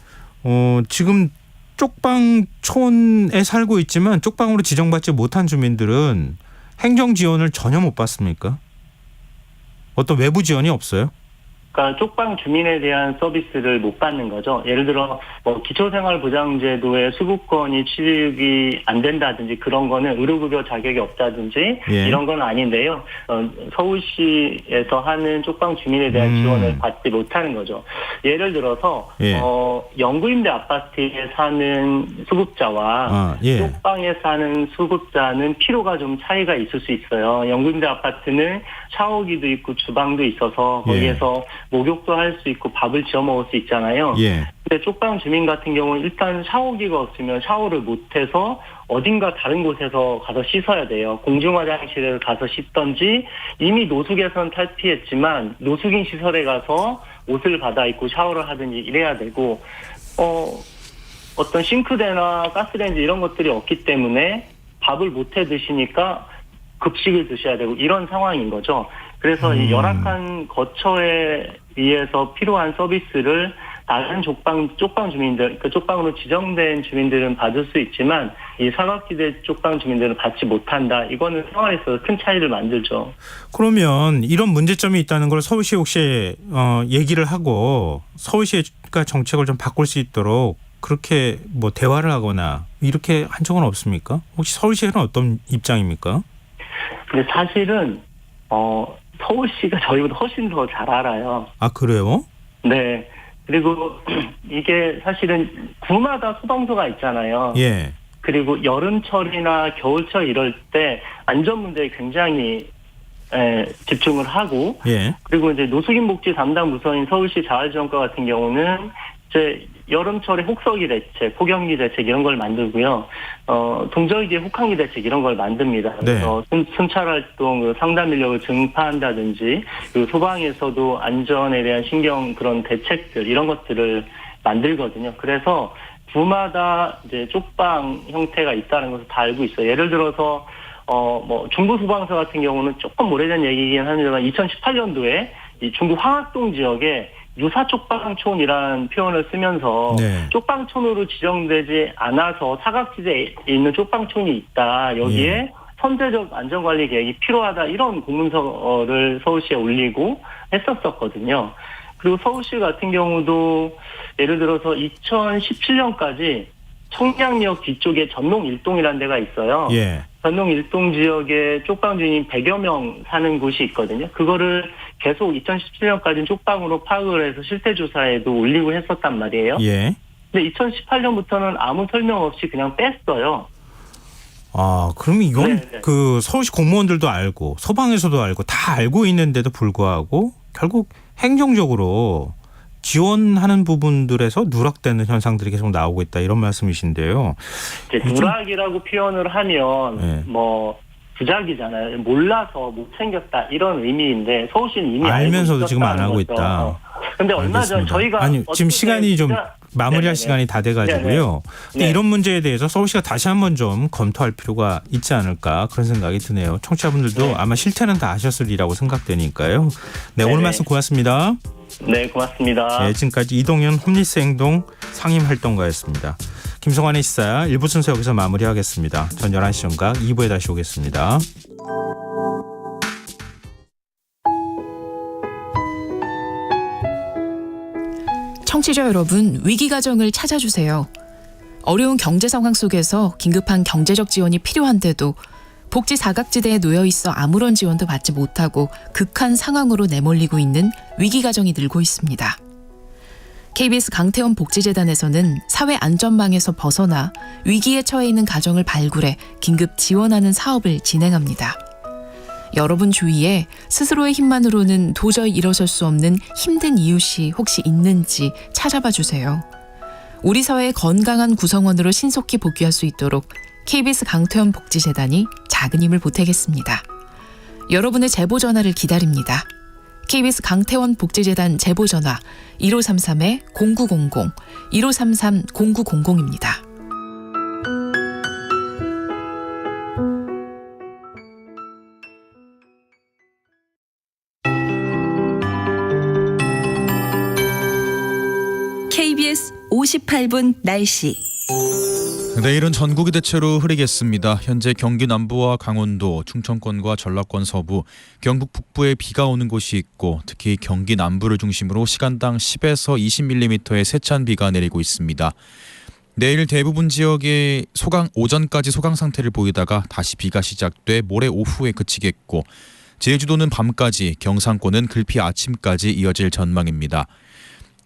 지금 쪽방촌에 살고 있지만 쪽방으로 지정받지 못한 주민들은 행정 지원을 전혀 못 받습니까? 어떤 외부 지원이 없어요? 그러니까 쪽방 주민에 대한 서비스를 못 받는 거죠. 예를 들어 뭐 기초생활보장제도의 수급권이 취득이 안 된다든지 그런 거는 의료급여 자격이 없다든지 예. 이런 건 아닌데요. 서울시에서 하는 쪽방 주민에 대한 지원을 받지 못하는 거죠. 예를 들어서 예. 영구임대 아파트에 사는 수급자와 예. 쪽방에 사는 수급자는 필요가 좀 차이가 있을 수 있어요. 영구임대 아파트는 샤워기도 있고 주방도 있어서 거기에서 목욕도 할 수 있고 밥을 지어 먹을 수 있잖아요. 예. 근데 쪽방 주민 같은 경우는 일단 샤워기가 없으면 샤워를 못해서 어딘가 다른 곳에서 가서 씻어야 돼요. 공중화장실에 가서 씻던지 이미 노숙에서는 탈피했지만 노숙인 시설에 가서 옷을 받아 입고 샤워를 하든지 이래야 되고 어떤 싱크대나 가스레인지 이런 것들이 없기 때문에 밥을 못해 드시니까 급식을 드셔야 되고 이런 상황인 거죠. 그래서 이 열악한 거처에 의해서 필요한 서비스를 다른 쪽방 주민들, 그러니까 쪽방으로 지정된 주민들은 받을 수 있지만 이 사각지대 쪽방 주민들은 받지 못한다. 이거는 생활에 있어서 큰 차이를 만들죠. 그러면 이런 문제점이 있다는 걸 서울시 혹시 얘기를 하고 서울시가 정책을 좀 바꿀 수 있도록 그렇게 뭐 대화를 하거나 이렇게 한 적은 없습니까? 혹시 서울시는 어떤 입장입니까? 근데 사실은 서울시가 저희보다 훨씬 더 잘 알아요. 아, 그래요? 네. 그리고 이게 사실은 구마다 소방서가 있잖아요. 예. 그리고 여름철이나 겨울철 이럴 때 안전 문제에 굉장히 집중을 하고 예. 그리고 이제 노숙인 복지 담당 부서인 서울시 자활지원과 같은 경우는 이제 여름철에 혹서기 대책, 폭염기 대책 이런 걸 만들고요. 동절기에 혹한기 대책 이런 걸 만듭니다. 그래서 순찰활동, 상담 인력을 증파한다든지 그리고 소방에서도 안전에 대한 신경 그런 대책들 이런 것들을 만들거든요. 그래서 구마다 이제 쪽방 형태가 있다는 것을 다 알고 있어요. 예를 들어서 뭐 중부소방서 같은 경우는 조금 오래된 얘기이긴 합니다만 2018년도에 이 중구 황학동 지역에 유사 쪽방촌이라는 표현을 쓰면서 쪽방촌으로 지정되지 않아서 사각지대에 있는 쪽방촌이 있다. 여기에 선제적 안전관리 계획이 필요하다. 이런 공문서를 서울시에 올리고 했었거든요. 그리고 서울시 같은 경우도 예를 들어서 2017년까지 청량역 뒤쪽에 전농 1동이라는 데가 있어요. 예. 전농 1동 지역에 쪽방 주민 100여 명 사는 곳이 있거든요. 그거를 계속 2017년까지는 쪽방으로 파악을 해서 실태조사에도 올리고 했었단 말이에요. 예. 근데 2018년부터는 아무 설명 없이 그냥 뺐어요. 아, 그럼 이건 네네. 그 서울시 공무원들도 알고 소방에서도 알고 다 알고 있는데도 불구하고 결국 행정적으로 지원하는 부분들에서 누락되는 현상들이 계속 나오고 있다 이런 말씀이신데요. 이제 누락이라고 표현을 하면 네. 뭐 부작이잖아요. 몰라서 못 챙겼다 이런 의미인데 서울시는 이미 알면서도 지금 안 하고 거죠. 있다. 근데 얼마 전 알겠습니다. 저희가 아니 지금 시간이 좀 마무리할 네네네. 시간이 다 돼가지고요. 근데 네. 이런 문제에 대해서 서울시가 다시 한번 좀 검토할 필요가 있지 않을까 그런 생각이 드네요. 청취자분들도 아마 실태는 다 아셨으리라고 생각되니까요. 네, 오늘 네네. 말씀 고맙습니다. 네, 고맙습니다. 네, 지금까지 이동현 홈리스 행동 상임활동가였습니다. 김성환의 시사 1부 순서 여기서 마무리하겠습니다. 전 11시 정각 2부에 다시 오겠습니다. 청취자 여러분, 위기 가정을 찾아주세요. 어려운 경제 상황 속에서 긴급한 경제적 지원이 필요한데도 복지 사각지대에 놓여 있어 아무런 지원도 받지 못하고 극한 상황으로 내몰리고 있는 위기 가정이 늘고 있습니다. KBS 강태원 복지재단에서는 사회 안전망에서 벗어나 위기에 처해 있는 가정을 발굴해 긴급 지원하는 사업을 진행합니다. 여러분 주위에 스스로의 힘만으로는 도저히 일어설 수 없는 힘든 이웃이 혹시 있는지 찾아봐 주세요. 우리 사회의 건강한 구성원으로 신속히 복귀할 수 있도록 KBS 강태원 복지재단이 작은 힘을 보태겠습니다. 여러분의 제보 전화를 기다립니다. KBS 강태원 복지재단 제보 전화 1533-0900, 1533-0900입니다. KBS 58분 날씨. 내일은 전국이 대체로 흐리겠습니다. 현재 경기 남부와 강원도, 충청권과 전라권 서부, 경북 북부에 비가 오는 곳이 있고 특히 경기 남부를 중심으로 시간당 10에서 20mm의 세찬 비가 내리고 있습니다. 내일 대부분 지역에 오전까지 소강 상태를 보이다가 다시 비가 시작돼 모레 오후에 그치겠고 제주도는 밤까지, 경상권은 글피 아침까지 이어질 전망입니다.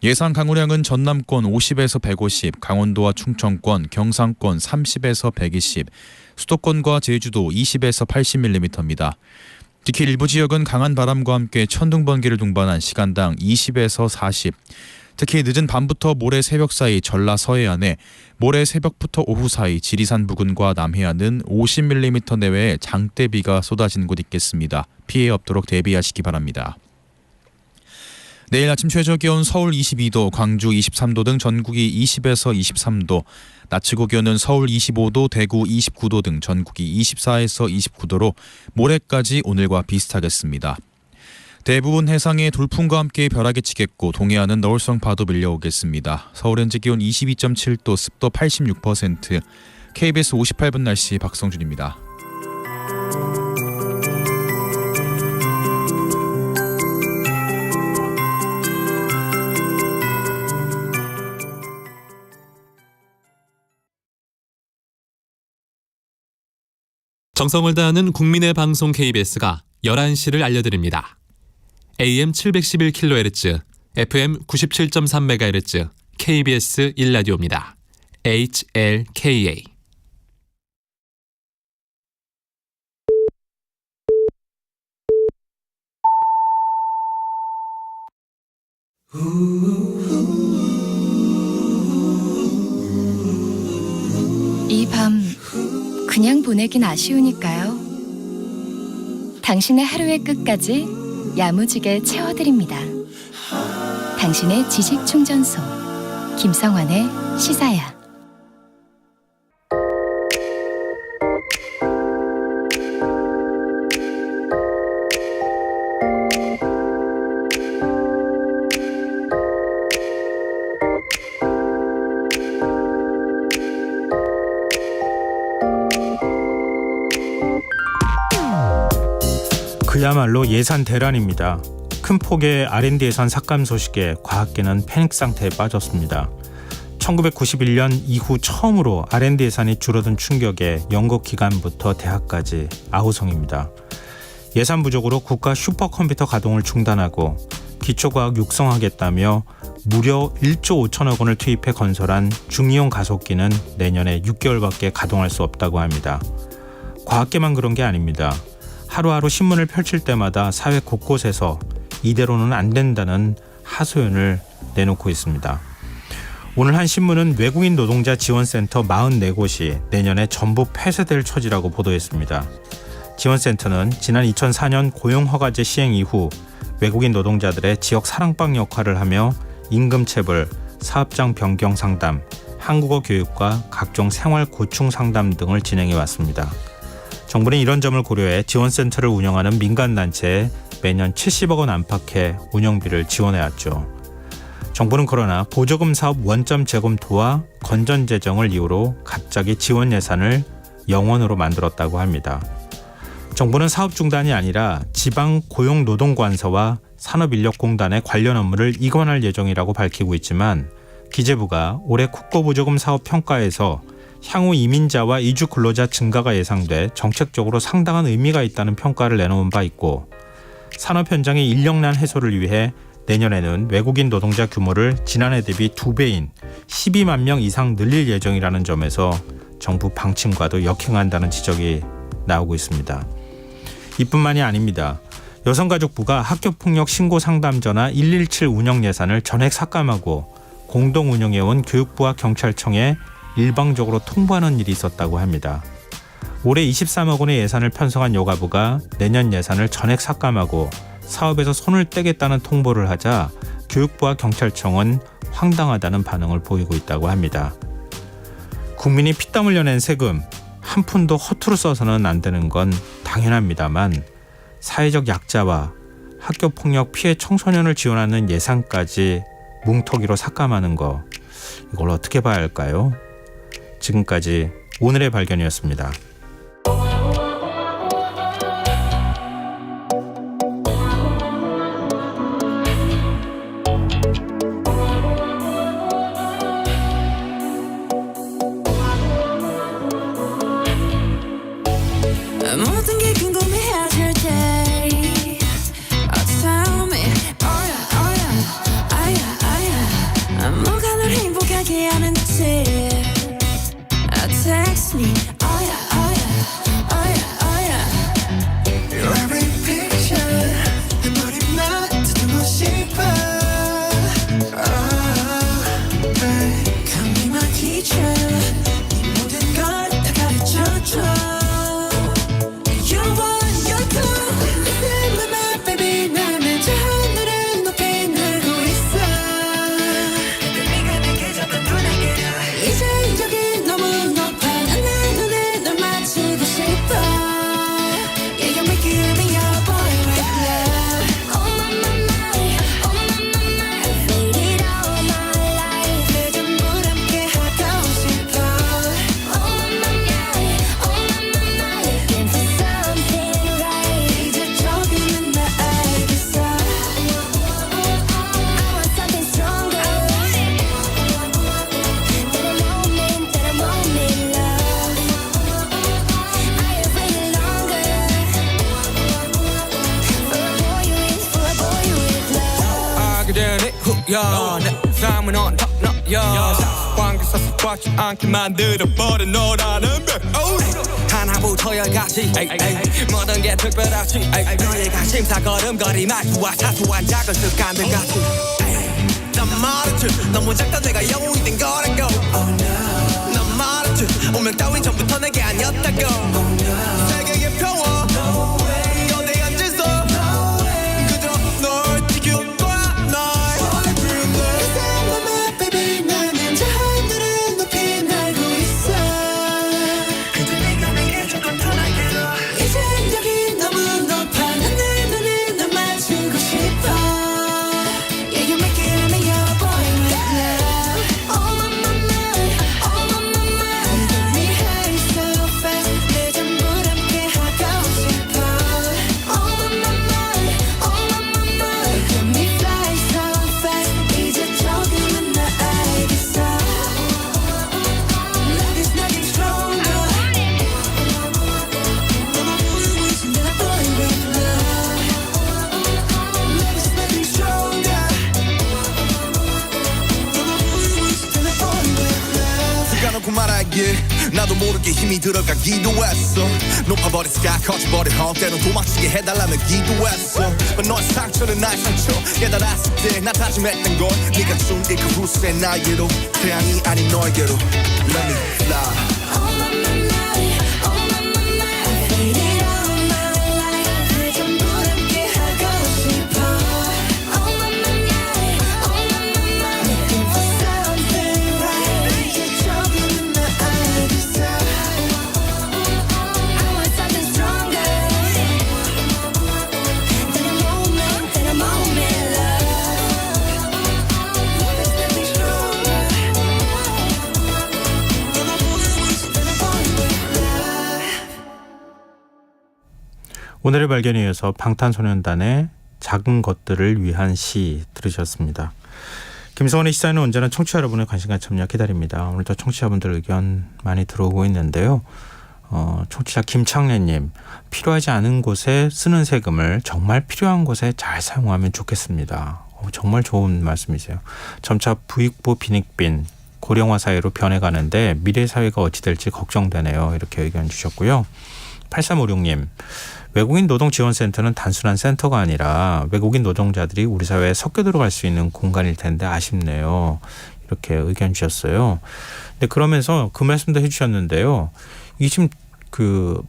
예상 강우량은 전남권 50에서 150, 강원도와 충청권, 경상권 30에서 120, 수도권과 제주도 20에서 80mm입니다. 특히 일부 지역은 강한 바람과 함께 천둥 번개를 동반한 시간당 20에서 40, 특히 늦은 밤부터 모레 새벽 사이 전라 서해안에, 모레 새벽부터 오후 사이 지리산 부근과 남해안은 50mm 내외의 장대비가 쏟아지는 곳 있겠습니다. 피해 없도록 대비하시기 바랍니다. 내일 아침 최저기온 서울 22도, 광주 23도 등 전국이 20에서 23도, 낮 최고 기온은 서울 25도, 대구 29도 등 전국이 24에서 29도로 모레까지 오늘과 비슷하겠습니다. 대부분 해상에 돌풍과 함께 벼락이 치겠고 동해안은 너울성 파도 밀려오겠습니다. 서울 현재 기온 22.7도, 습도 86%, KBS 58분 날씨 박성준입니다. 정성을 다하는 국민의 방송 KBS가 11시를 알려드립니다. AM 711kHz, FM 97.3MHz, KBS 1라디오입니다. HLKA. 이 밤 그냥 보내긴 아쉬우니까요. 당신의 하루의 끝까지 야무지게 채워드립니다. 당신의 지식 충전소 김성환의 시사야. 그야말로 예산 대란입니다. 큰 폭의 R&D 예산 삭감 소식에 과학계는 패닉 상태에 빠졌습니다. 1991년 이후 처음으로 R&D 예산이 줄어든 충격에 연구기관부터 대학까지 아우성입니다. 예산 부족으로 국가 슈퍼컴퓨터 가동을 중단하고 기초과학 육성하겠다며 무려 1조 5천억 원을 투입해 건설한 중이용 가속기는 내년에 6개월밖에 가동할 수 없다고 합니다. 과학계만 그런 게 아닙니다. 하루하루 신문을 펼칠 때마다 사회 곳곳에서 이대로는 안 된다는 하소연을 내놓고 있습니다. 오늘 한 신문은 외국인 노동자 지원센터 44곳이 내년에 전부 폐쇄될 처지라고 보도했습니다. 지원센터는 지난 2004년 고용허가제 시행 이후 외국인 노동자들의 지역 사랑방 역할을 하며 임금체불, 사업장 변경 상담, 한국어 교육과 각종 생활 고충 상담 등을 진행해 왔습니다. 정부는 이런 점을 고려해 지원센터를 운영하는 민간단체에 매년 70억 원 안팎의 운영비를 지원해왔죠. 정부는 그러나 보조금 사업 원점 재검토와 건전재정을 이유로 갑자기 지원 예산을 0원으로 만들었다고 합니다. 정부는 사업 중단이 아니라 지방 고용노동관서와 산업인력공단의 관련 업무를 이관할 예정이라고 밝히고 있지만 기재부가 올해 국고보조금 사업 평가에서 향후 이민자와 이주 근로자 증가가 예상돼 정책적으로 상당한 의미가 있다는 평가를 내놓은 바 있고 산업 현장의 인력난 해소를 위해 내년에는 외국인 노동자 규모를 지난해 대비 2배인 12만 명 이상 늘릴 예정이라는 점에서 정부 방침과도 역행한다는 지적이 나오고 있습니다. 이뿐만이 아닙니다. 여성가족부가 학교폭력 신고 상담전화 117 운영 예산을 전액 삭감하고 공동 운영해온 교육부와 경찰청에 일방적으로 통보하는 일이 있었다고 합니다. 올해 23억 원의 예산을 편성한 여가부가 내년 예산을 전액 삭감하고 사업에서 손을 떼겠다는 통보를 하자 교육부와 경찰청은 황당하다는 반응을 보이고 있다고 합니다. 국민이 피땀 흘려 낸 세금 한 푼도 허투루 써서는 안 되는 건 당연합니다만 사회적 약자와 학교폭력 피해 청소년을 지원하는 예산까지 뭉터기로 삭감하는 거 이걸 어떻게 봐야 할까요? 지금까지 오늘의 발견이었습니다. 모든 게 궁금해질 때 Tell me 아야 뭐가 널 행복하게 하는지 Text me Your every picture 내 머리만 듣고 싶어 Come be my teacher 네 모든 걸 다 가르쳐줘 내 삶은 on top 너야 관계 섭섭하지 않게 만들어버린 너라는 백 하나부터 열까지 모든 게 특별하지 너의 관심사 걸음걸이 말투와 사소한 작은 습관들 같이 난 말했지 너무 작다 내가 영웅이 된 거라고 난 말했지 운명 따윈 전부터 내게 아니었다고 세계의 평화 너내 앉아서 그저 널 지켜봐 나도 모르게 힘이 들어가기도 했어 높아버린 스카 커져버린 헛 때론 도망치게 해달라며 기도했어 너의 상처는 나의 상처 깨달았을 때 나 다짐했던 건 네가 준 그 후세 나에게로 태양이 아닌 너에게로 Let me fly 오늘의 발견에 이어서 방탄소년단의 작은 것들을 위한 시 들으셨습니다. 김성원의 시사는 언제나 청취자 여러분의 관심과 참여 기다립니다. 오늘도 청취자분들 의견 많이 들어오고 있는데요. 청취자 김창래님, 필요하지 않은 곳에 쓰는 세금을 정말 필요한 곳에 잘 사용하면 좋겠습니다. 정말 좋은 말씀이세요. 점차 부익부 빈익빈 고령화 사회로 변해가는데 미래 사회가 어찌 될지 걱정되네요. 이렇게 의견 주셨고요. 8356님, 외국인 노동지원센터는 단순한 센터가 아니라 외국인 노동자들이 우리 사회에 섞여 들어갈 수 있는 공간일 텐데 아쉽네요. 이렇게 의견 주셨어요. 근데 그러면서 그 말씀도 해주셨는데요. 이게 지금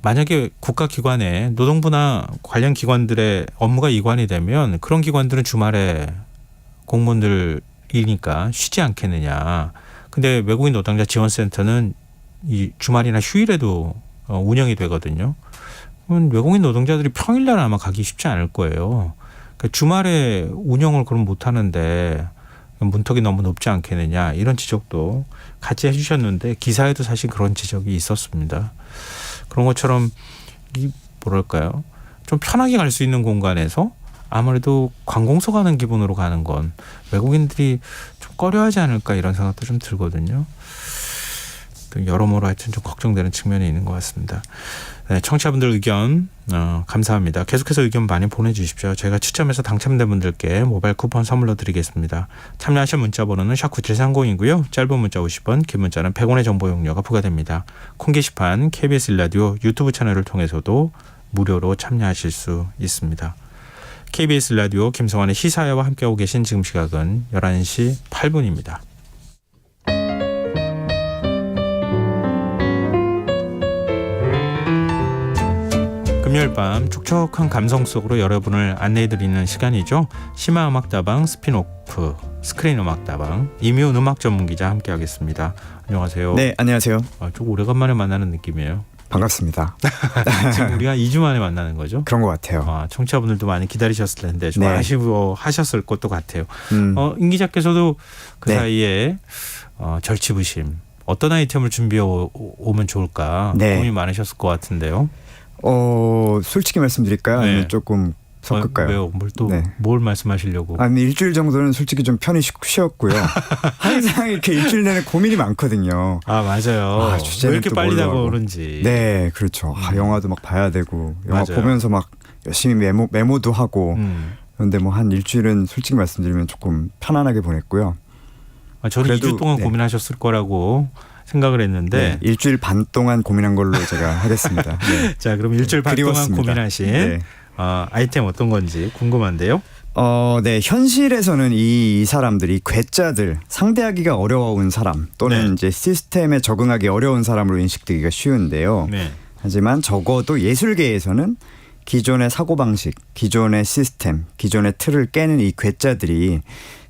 만약에 국가기관에 노동부나 관련 기관들의 업무가 이관이 되면 그런 기관들은 주말에 공무원들이니까 쉬지 않겠느냐. 근데 외국인 노동자 지원센터는 이 주말이나 휴일에도 운영이 되거든요. 외국인 노동자들이 평일날 아마 가기 쉽지 않을 거예요. 그러니까 주말에 운영을 그럼 못 하는데 문턱이 너무 높지 않겠느냐 이런 지적도 같이 해주셨는데 기사에도 사실 그런 지적이 있었습니다. 그런 것처럼 이 뭐랄까요? 좀 편하게 갈 수 있는 공간에서 아무래도 관공서 가는 기분으로 가는 건 외국인들이 좀 꺼려하지 않을까 이런 생각도 좀 들거든요. 여러모로 하여튼 좀 걱정되는 측면이 있는 것 같습니다. 네, 청취자분들 의견 감사합니다. 계속해서 의견 많이 보내주십시오. 저희가 추첨해서 당첨된 분들께 모바일 쿠폰 선물로 드리겠습니다. 참여하실 문자 번호는 샵9730이고요. 짧은 문자 50원, 긴 문자는 100원의 정보 용료가 부과됩니다. 콩 게시판 KBS 라디오 유튜브 채널을 통해서도 무료로 참여하실 수 있습니다. KBS 라디오 김성환의 시사회와 함께하고 계신 지금 시각은 11시 8분입니다. 금요일 밤 촉촉한 감성 속으로 여러분을 안내해드리는 시간이죠. 심야음악다방 스피노프 스크린 음악다방 이미훈 음악 전문기자 함께하겠습니다. 안녕하세요. 네, 안녕하세요. 좀 오래간만에 만나는 느낌이에요. 반갑습니다. 지금 우리가 2주 만에 만나는 거죠? 그런 것 같아요. 청취자분들도 많이 기다리셨을 텐데 좀 네. 아쉬워하셨을 것도 같아요. 임 기자께서도 그 네. 사이에 절치부심 어떤 아이템을 준비해 오면 좋을까 네. 고민이 많으셨을 것 같은데요. 솔직히 말씀드릴까요? 네. 아니면 조금 섞을까요? 왜요? 뭘 말씀하시려고? 아니 일주일 정도는 솔직히 좀 편히 쉬었고요. 항상 이렇게 일주일 내내 고민이 많거든요. 맞아요. 왜 이렇게 빨리 다가오는지. 네, 그렇죠. 영화도 막 봐야 되고 영화 맞아요. 보면서 막 열심히 메모도 하고 그런데 뭐 한 일주일은 솔직히 말씀드리면 조금 편안하게 보냈고요. 저는 그래도, 2주 동안 네. 고민하셨을 거라고 생각을 했는데 네, 일주일 반 동안 고민한 걸로 제가 하겠습니다. 네. 자, 그럼 일주일 반 동안 그리웠습니다. 고민하신 네. 아이템 어떤 건지 궁금한데요. 네, 현실에서는 이 사람들이 괴짜들, 상대하기가 어려운 사람 또는 네. 이제 시스템에 적응하기 어려운 사람으로 인식되기가 쉬운데요. 네. 하지만 적어도 예술계에서는 기존의 사고방식, 기존의 시스템, 기존의 틀을 깨는 이 괴짜들이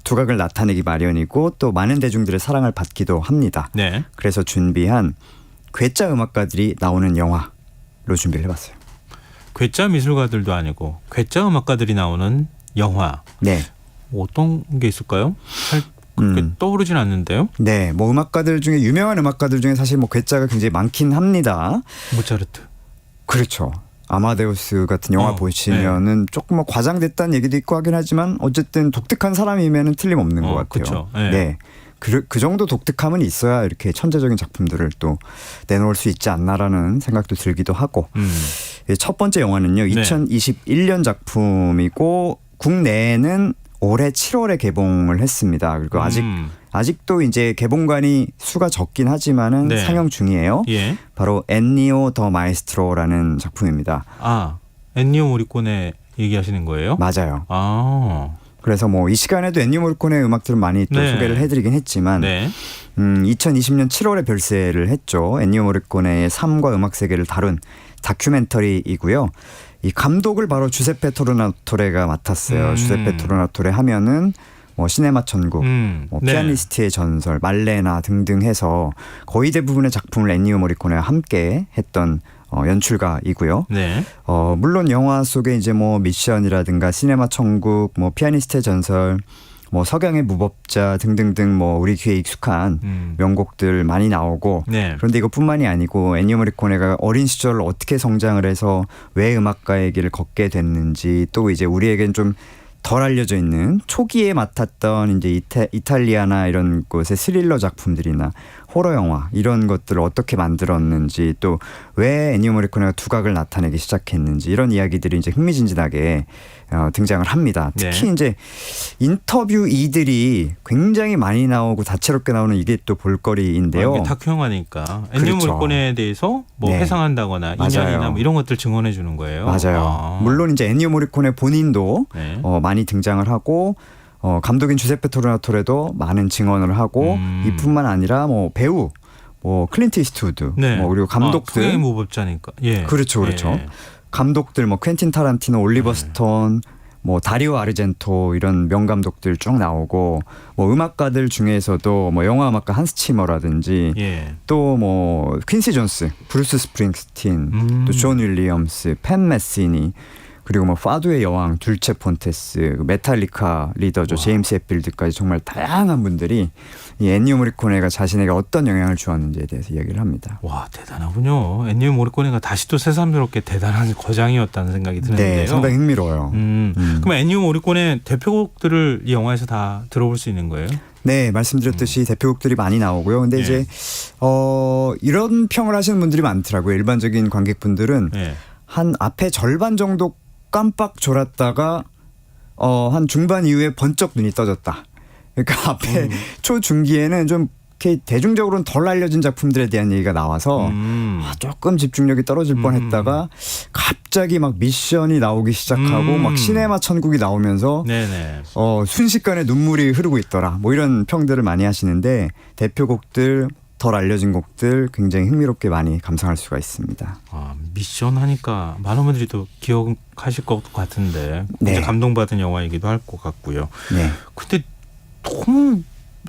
두각을 나타내기 마련이고 또 많은 대중들의 사랑을 받기도 합니다. 네. 그래서 준비한 괴짜 음악가들이 나오는 영화로 준비를 해봤어요. 괴짜 미술가들도 아니고 괴짜 음악가들이 나오는 영화. 네. 어떤 게 있을까요? 잘 그렇게 떠오르진 않는데요. 네, 뭐 음악가들 중에 유명한 음악가들 중에 사실 뭐 괴짜가 굉장히 많긴 합니다. 모차르트. 그렇죠. 아마데우스 같은 영화 보시면은 조금 뭐 과장됐다는 얘기도 있고 하긴 하지만 어쨌든 독특한 사람이면은 틀림없는 것 같아요. 그렇죠. 네. 그 정도 독특함은 있어야 이렇게 천재적인 작품들을 또 내놓을 수 있지 않나라는 생각도 들기도 하고. 첫 번째 영화는요. 2021년 작품이고 국내에는 올해 7월에 개봉을 했습니다. 그리고 아직도 이제 개봉관이 수가 적긴 하지만은 네. 상영 중이에요. 예. 바로 엔니오 더 마에스트로라는 작품입니다. 엔니오 모리코네 얘기하시는 거예요? 맞아요. 그래서 뭐 이 시간에도 엔니오 모리코네 음악들을 많이 또 네. 소개를 해드리긴 했지만 2020년 7월에 별세를 했죠. 엔니오 모리코네의 삶과 음악 세계를 다룬 다큐멘터리이고요. 이 감독을 바로 주세페 토르나토레가 맡았어요. 주세페 토르나토레 하면은 뭐 시네마 천국, 뭐 네. 피아니스트의 전설, 말레나 등등 해서 거의 대부분의 작품을 엔니오 모리코네와 함께 했던 연출가이고요. 네. 물론 영화 속에 이제 뭐 미션이라든가 시네마 천국, 뭐 피아니스트의 전설, 뭐 석양의 무법자 등등등 뭐 우리 귀에 익숙한 명곡들 많이 나오고 네. 그런데 이것뿐만이 아니고 엔니오 모리코네가 어린 시절 어떻게 성장을 해서 왜 음악가의 길을 걷게 됐는지 또 이제 우리에겐 좀 덜 알려져 있는 초기에 맡았던 이제 이탈리아나 이런 곳의 스릴러 작품들이나 호러 영화 이런 것들을 어떻게 만들었는지 또 왜 엔니오 모리코네가 두각을 나타내기 시작했는지 이런 이야기들이 이제 흥미진진하게 등장을 합니다. 특히 네. 이제 인터뷰이들이 굉장히 많이 나오고 다채롭게 나오는 이게 또 볼거리인데요. 이게 다큐 영화니까 엔니오 그렇죠. 모리코네에 대해서 뭐 네. 회상한다거나 맞아요. 인연이나 뭐 이런 것들 증언해 주는 거예요. 맞아요. 물론 이제 엔니오 모리코네 본인도 네. 많이 등장을 하고 감독인 주세페 토르나토레도 많은 증언을 하고 이뿐만 아니라 뭐 배우 뭐 클린트 이스트우드 네. 뭐 그리고 감독들 석양의 무법자니까. 예. 그렇죠. 예. 감독들 뭐 퀸틴 타란티노, 올리버 스톤, 뭐 다리오 아르젠토 이런 명감독들 쭉 나오고 뭐 음악가들 중에서도 뭐 영화 음악가 한스 치머라든지 예. 또 뭐 퀸시 존스, 브루스 스프링스틴, 또 존 윌리엄스, 팬 메시니 그리고 뭐 파도의 여왕 둘체 폰테스, 메탈리카 리더죠 제임스 햇필드까지 정말 다양한 분들이 이 엔니오 모리코네가 자신에게 어떤 영향을 주었는지에 대해서 이야기를 합니다. 와 대단하군요. 엔니오 모리코네가 다시 또 새삼스럽게 대단한 거장이었다는 생각이 드는데요. 네, 상당히 흥미로워요. 그럼 엔니오 모리코네 대표곡들을 이 영화에서 다 들어볼 수 있는 거예요? 네, 말씀드렸듯이 대표곡들이 많이 나오고요. 근데 이제 이런 평을 하시는 분들이 많더라고요. 일반적인 관객분들은 한 앞에 절반 정도 깜빡 졸았다가 한 중반 이후에 번쩍 눈이 떠졌다. 그러니까 앞에 초중기에는 좀 이렇게 대중적으로는 덜 알려진 작품들에 대한 얘기가 나와서 조금 집중력이 떨어질 뻔했다가 갑자기 막 미션이 나오기 시작하고 막 시네마 천국이 나오면서 순식간에 눈물이 흐르고 있더라. 뭐 이런 평들을 많이 하시는데 대표곡들 덜 알려진 곡들 굉장히 흥미롭게 많이 감상할 수가 있습니다. 미션 하니까 많은 분들이 또 기억하실 것 같은데 굉장히 감동받은 영화이기도 할 것 같고요. 네. 근데 너무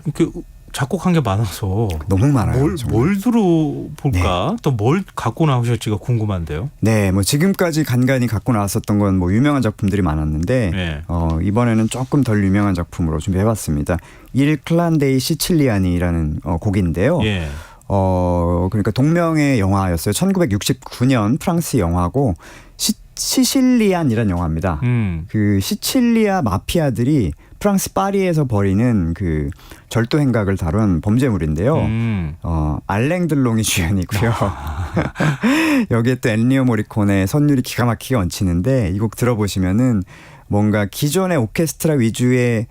이렇게 작곡한 게 많아서 너무 많아요. 뭘 들어볼까? 또 뭘 갖고 나오실지가 궁금한데요. 네, 뭐 지금까지 간간히 갖고 나왔었던 건 뭐 유명한 작품들이 많았는데 이번에는 조금 덜 유명한 작품으로 준비해봤습니다. 일 클란데이 시칠리아니라는 곡인데요. 그러니까 동명의 영화였어요. 1969년 프랑스 영화고 시실리안이라는 영화입니다. 그 시칠리아 마피아들이 프랑스 파리에서 벌이는 그 절도 행각을 다룬 범죄물인데요. 알랭 들롱이 주연이고요. 여기에 또 엔니오 모리코네 선율이 기가 막히게 얹히는데 이 곡 들어보시면은 뭔가 기존의 오케스트라 위주의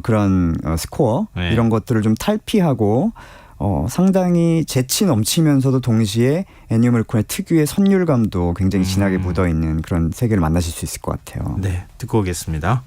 그런 스코어 이런 것들을 좀 탈피하고 상당히 재치 넘치면서도 동시에 엔니오 모리코네 특유의 선율감도 굉장히 진하게 묻어있는 그런 세계를 만나실 수 있을 것 같아요. 네, 듣고 오겠습니다.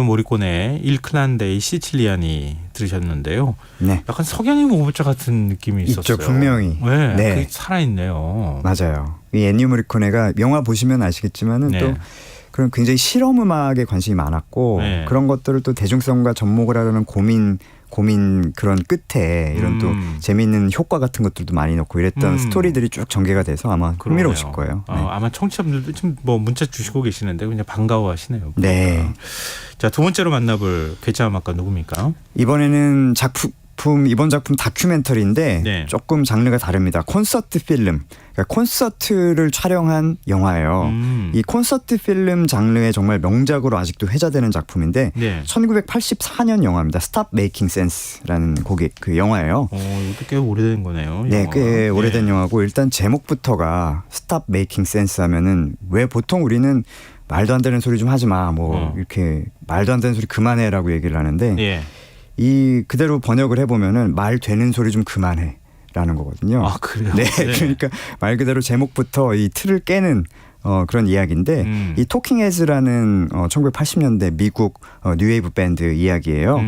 모리코네 일클란데이 시칠리아니 들으셨는데요. 네. 약간 석양의 모브자 같은 느낌이 있었어요. 있죠, 분명히. 네, 네. 그게 살아있네요. 맞아요. 이 엔니오 모리코네가 영화 보시면 아시겠지만은 네. 또 그런 굉장히 실험 음악에 관심이 많았고 네. 그런 것들을 또 대중성과 접목을 하려는 고민 그런 끝에 이런 또 재미있는 효과 같은 것들도 많이 넣고 이랬던 스토리들이 쭉 전개가 돼서 아마 흥미로우실 거예요. 네. 아마 청취자분들도 지금 뭐 문자 주시고 계시는데 그냥 반가워하시네요. 네. 자, 두 번째로 만나볼 괴짜 음악가 누굽니까? 이번에는 이번 작품 다큐멘터리인데 네. 조금 장르가 다릅니다. 콘서트 필름. 그러니까 콘서트를 촬영한 영화예요. 이 콘서트 필름 장르의 정말 명작으로 아직도 회자되는 작품인데 네. 1984년 영화입니다. Stop Making Sense라는 곡이 그 영화예요. 이것도 꽤 오래된 거네요. 네, 영화가. 꽤 오래된 영화고 일단 제목부터가 Stop Making Sense 하면은 왜 보통 우리는 말도 안 되는 소리 좀 하지 마. 뭐 이렇게 말도 안 되는 소리 그만해라고 얘기를 하는데 예. 이 그대로 번역을 해보면은 말 되는 소리 좀 그만해라는 거거든요. 아, 그래요? 네, 그러니까 말 그대로 제목부터 이 틀을 깨는 그런 이야기인데 이 토킹 헤즈라는 1980년대 미국 뉴웨이브 밴드 이야기예요.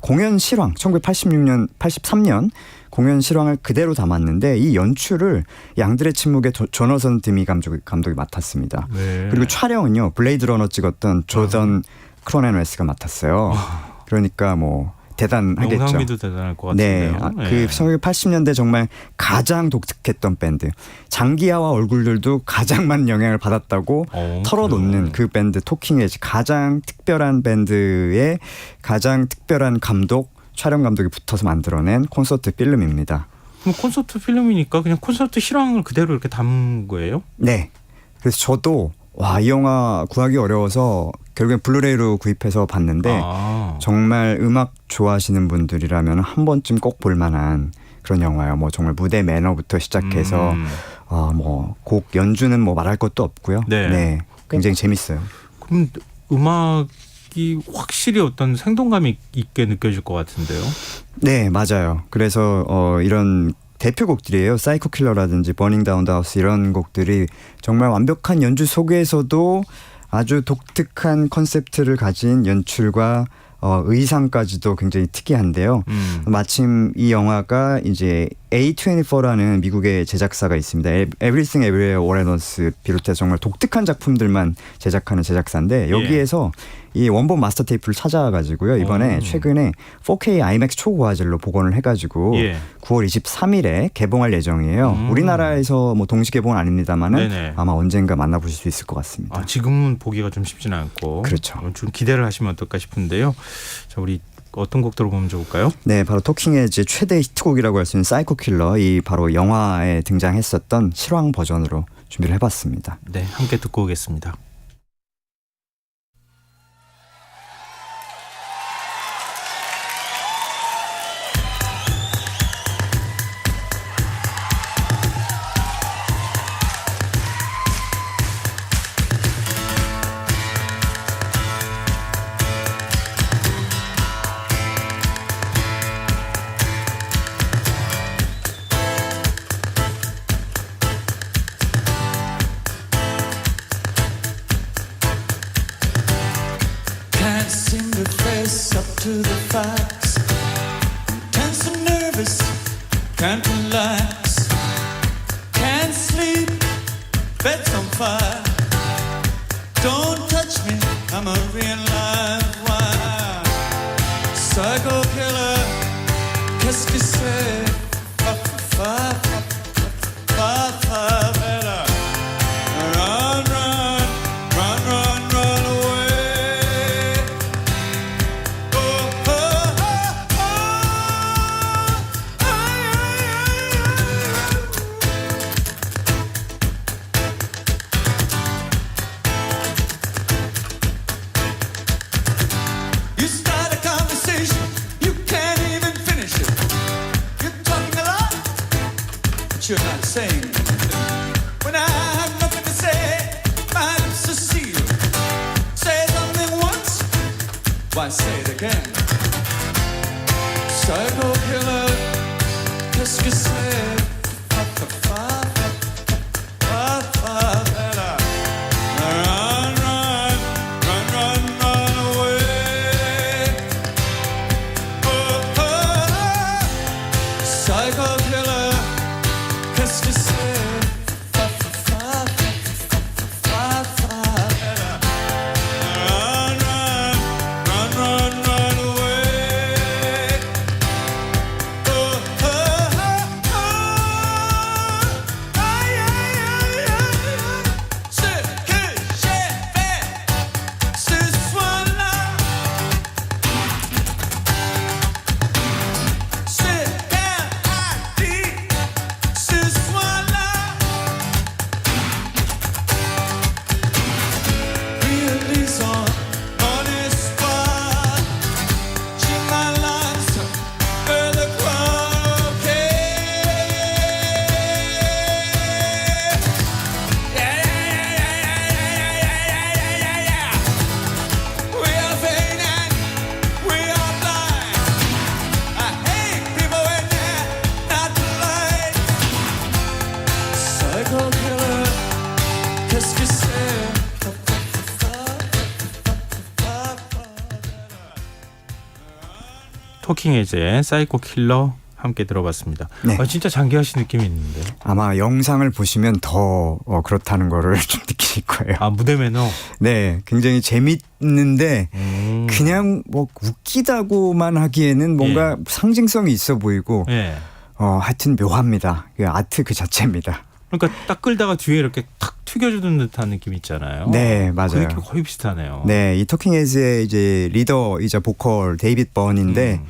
공연 실황 1983년 공연 실황을 그대로 담았는데 이 연출을 양들의 침묵의 조너선 드미 감독이 맡았습니다. 네. 그리고 촬영은요 블레이드 러너 찍었던 조던 크로넨웨스가 맡았어요. 그러니까 뭐 대단하겠죠. 영상미도 대단할 것 네, 같은데요. 그 1980년대 정말 가장 독특했던 밴드. 장기하와 얼굴들도 가장 많은 영향을 받았다고 털어놓는 그 밴드 토킹 헤즈. 가장 특별한 밴드의 가장 특별한 촬영 감독이 붙어서 만들어낸 콘서트 필름입니다. 그럼 콘서트 필름이니까 그냥 콘서트 실황을 그대로 이렇게 담은 거예요? 네. 그래서 저도 이 영화 구하기 어려워서 결국엔 블루레이로 구입해서 봤는데 정말 음악 좋아하시는 분들이라면 한 번쯤 꼭 볼만한 그런 영화예요. 뭐 정말 무대 매너부터 시작해서 뭐 곡 연주는 뭐 말할 것도 없고요. 네, 굉장히 재밌어요. 그럼 음악이 확실히 어떤 생동감이 있게 느껴질 것 같은데요. 네, 맞아요. 그래서 이런 대표곡들이에요. 사이코 킬러라든지 버닝 다운 더 하우스 이런 곡들이 정말 완벽한 연주 속에서도 아주 독특한 컨셉트를 가진 연출과 의상까지도 굉장히 특이한데요. 마침 이 영화가 이제 A24라는 미국의 제작사가 있습니다. Everything Everywhere All at Once 비롯해서 정말 독특한 작품들만 제작하는 제작사인데 여기에서 이 원본 마스터 테이프를 찾아가지고요. 이번에 최근에 4K IMAX 초고화질로 복원을 해가지고 9월 23일에 개봉할 예정이에요. 우리나라에서 뭐 동시 개봉은 아닙니다만은 아마 언젠가 만나보실 수 있을 것 같습니다. 지금은 보기가 좀 쉽지는 않고 그렇죠. 좀 기대를 하시면 어떨까 싶은데요. 자, 우리 어떤 곡 들어보면 좋을까요? 네, 바로 토킹 헤즈의 최대 히트곡이라고 할 수 있는 사이코 킬러, 이 바로 영화에 등장했었던 실황 버전으로 준비를 해봤습니다. 네, 함께 듣고 오겠습니다. Can't seem to face up to the facts. Tense and nervous, can't relax. Can't sleep, bed's on fire. Don't touch me, I'm a real live wire. Psycho killer, qu'est-ce que c'est? Better. Run, run, run, run, run away. Oh, oh, oh, oh. Ay, You start a conversation, you can't even finish it. You're talking a lot, but you're not saying anything. When I have nothing to say, my lips are sealed. Say something once, why say it again? Psycho killer, qu'est-ce que c'est? Run, run, run, run, run away. 토킹 헤즈의 사이코 킬러 함께 들어봤습니다. 네. 진짜 장기하신 느낌이 있는데. 아마 영상을 보시면 더 그렇다는 거를 좀 느끼실 거예요. 무대 매너. 네, 굉장히 재밌는데 그냥 뭐 웃기다고만 하기에는 뭔가 상징성이 있어 보이고 하여튼 묘합니다. 아트 그 자체입니다. 그러니까 딱 끌다가 뒤에 이렇게 탁 튀겨주는 듯한 느낌 있잖아요. 네, 맞아요. 그 느낌 거의 비슷하네요. 네, 이 토킹 헤즈의 이제 리더이자 보컬 데이빗 번인데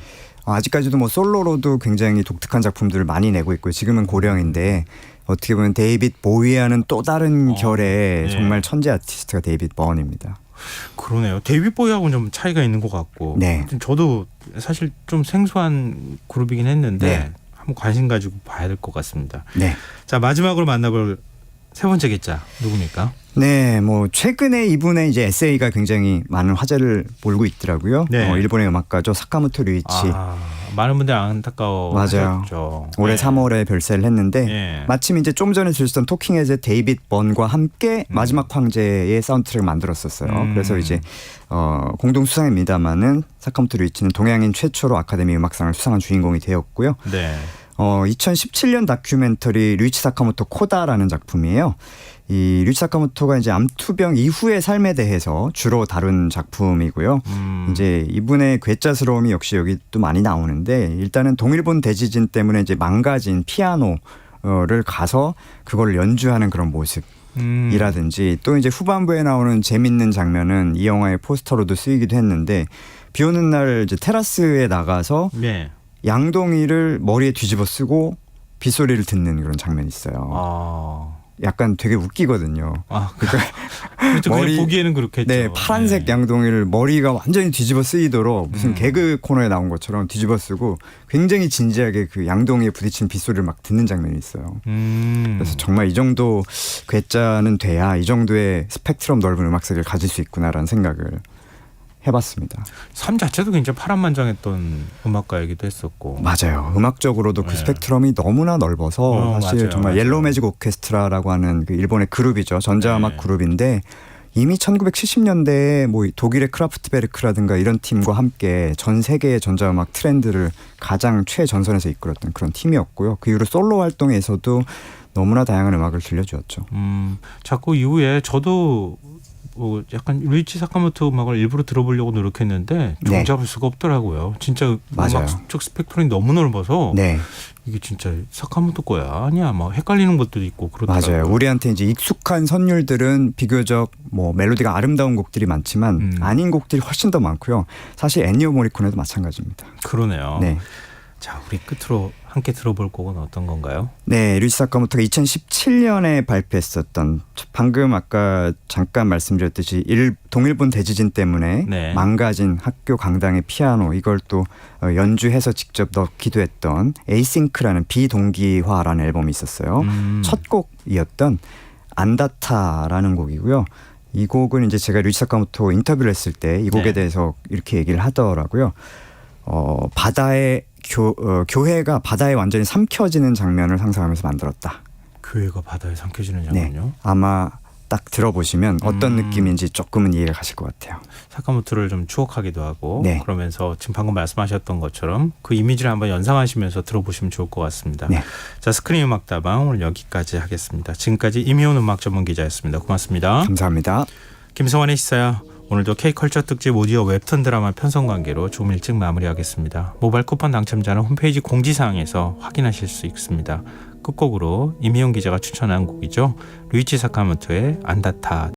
아직까지도 뭐 솔로로도 굉장히 독특한 작품들을 많이 내고 있고요. 지금은 고령인데 어떻게 보면 데이빗 보위와는 또 다른 결의 정말 천재 아티스트가 데이빗 번입니다. 그러네요. 데이빗 보위하고는 좀 차이가 있는 것 같고. 네. 저도 사실 좀 생소한 그룹이긴 했는데 한번 관심 가지고 봐야 될 것 같습니다. 네. 자, 마지막으로 만나볼 세 번째 기자 누굽니까? 네, 뭐 최근에 이분의 이제 에세이가 굉장히 많은 화제를 몰고 있더라고요. 네. 일본의 음악가죠 사카모토 류이치. 많은 분들이 안타까워하셨죠. 올해 3월에 별세를 했는데 마침 이제 좀 전에 들으셨던 토킹 헤즈의 데이빗 번과 함께 마지막 황제의 사운드트랙을 만들었었어요. 그래서 이제 공동 수상입니다만은 사카모토 류이치는 동양인 최초로 아카데미 음악상을 수상한 주인공이 되었고요. 네. 2017년 다큐멘터리 류이치 사카모토 코다라는 작품이에요. 이 류이치 사카모토가 이제 암투병 이후의 삶에 대해서 주로 다룬 작품이고요. 이제 이분의 괴짜스러움이 역시 여기 또 많이 나오는데 일단은 동일본 대지진 때문에 이제 망가진 피아노를 가서 그걸 연주하는 그런 모습이라든지 또 이제 후반부에 나오는 재밌는 장면은 이 영화의 포스터로도 쓰이기도 했는데 비 오는 날 이제 테라스에 나가서 양동이를 머리에 뒤집어 쓰고 빗소리를 듣는 그런 장면이 있어요. 약간 되게 웃기거든요. 그러니까 머리 보기에는 그렇겠죠. 네, 파란색 양동이를 머리가 완전히 뒤집어 쓰이도록 무슨 개그 코너에 나온 것처럼 뒤집어 쓰고 굉장히 진지하게 그 양동이에 부딪힌 빗소리를 막 듣는 장면이 있어요. 그래서 정말 이 정도 괴짜는 돼야 이 정도의 스펙트럼 넓은 음악 세계를 가질 수 있구나라는 생각을 해봤습니다. 삶 자체도 굉장히 파란만장했던 음악가이기도 했었고. 맞아요. 음악적으로도 그 스펙트럼이 너무나 넓어서 사실 맞아요. 정말 옐로우 매직 오케스트라라고 하는 그 일본의 그룹이죠. 전자음악 그룹인데 이미 1970년대에 뭐 독일의 크라프트베르크라든가 이런 팀과 함께 전 세계의 전자음악 트렌드를 가장 최전선에서 이끌었던 그런 팀이었고요. 그 이후로 솔로 활동에서도 너무나 다양한 음악을 들려주었죠. 자꾸 이후에 저도 약간 류이치 사카모토 음악을 일부러 들어보려고 노력했는데 종잡을 수가 없더라고요. 진짜 음악적 스펙트럼이 너무 넓어서 이게 진짜 사카모토 거야 아니야 막 헷갈리는 것도 있고 그렇더라고요. 맞아요. 우리한테 이제 익숙한 선율들은 비교적 뭐 멜로디가 아름다운 곡들이 많지만 아닌 곡들이 훨씬 더 많고요. 사실 엔니오 모리코네도 마찬가지입니다. 그러네요. 네. 자, 우리 끝으로 함께 들어볼 곡은 어떤 건가요? 네, 류이치 사카모토가 2017년에 발표했었던 방금 아까 잠깐 말씀드렸듯이 동일본 대지진 때문에 망가진 학교 강당의 피아노 이걸 또 연주해서 직접 넣기도 했던 에이싱크라는 비동기화라는 앨범이 있었어요. 첫 곡이었던 안다타라는 곡이고요. 이 곡은 이제 제가 류이치 사카모토 인터뷰를 했을 때 이 곡에 대해서 이렇게 얘기를 하더라고요. 바다의 교회가 바다에 완전히 삼켜지는 장면을 상상하면서 만들었다. 교회가 바다에 삼켜지는 장면요? 네. 아마 딱 들어보시면 어떤 느낌인지 조금은 이해가 가실 것 같아요. 사카모토를 좀 추억하기도 하고 그러면서 지금 방금 말씀하셨던 것처럼 그 이미지를 한번 연상하시면서 들어보시면 좋을 것 같습니다. 자, 스크린 음악다방 오늘 여기까지 하겠습니다. 지금까지 임희훈 음악 전문 기자였습니다. 고맙습니다. 감사합니다. 김성환의 시사야. 오늘도 K컬처 특집 오디오 웹툰 드라마 편성 관계로 좀 일찍 마무리하겠습니다. 모바일 쿠폰 당첨자는 홈페이지 공지사항에서 확인하실 수 있습니다. 끝곡으로 임희영 기자가 추천한 곡이죠. 류이치 사카모토의 안다타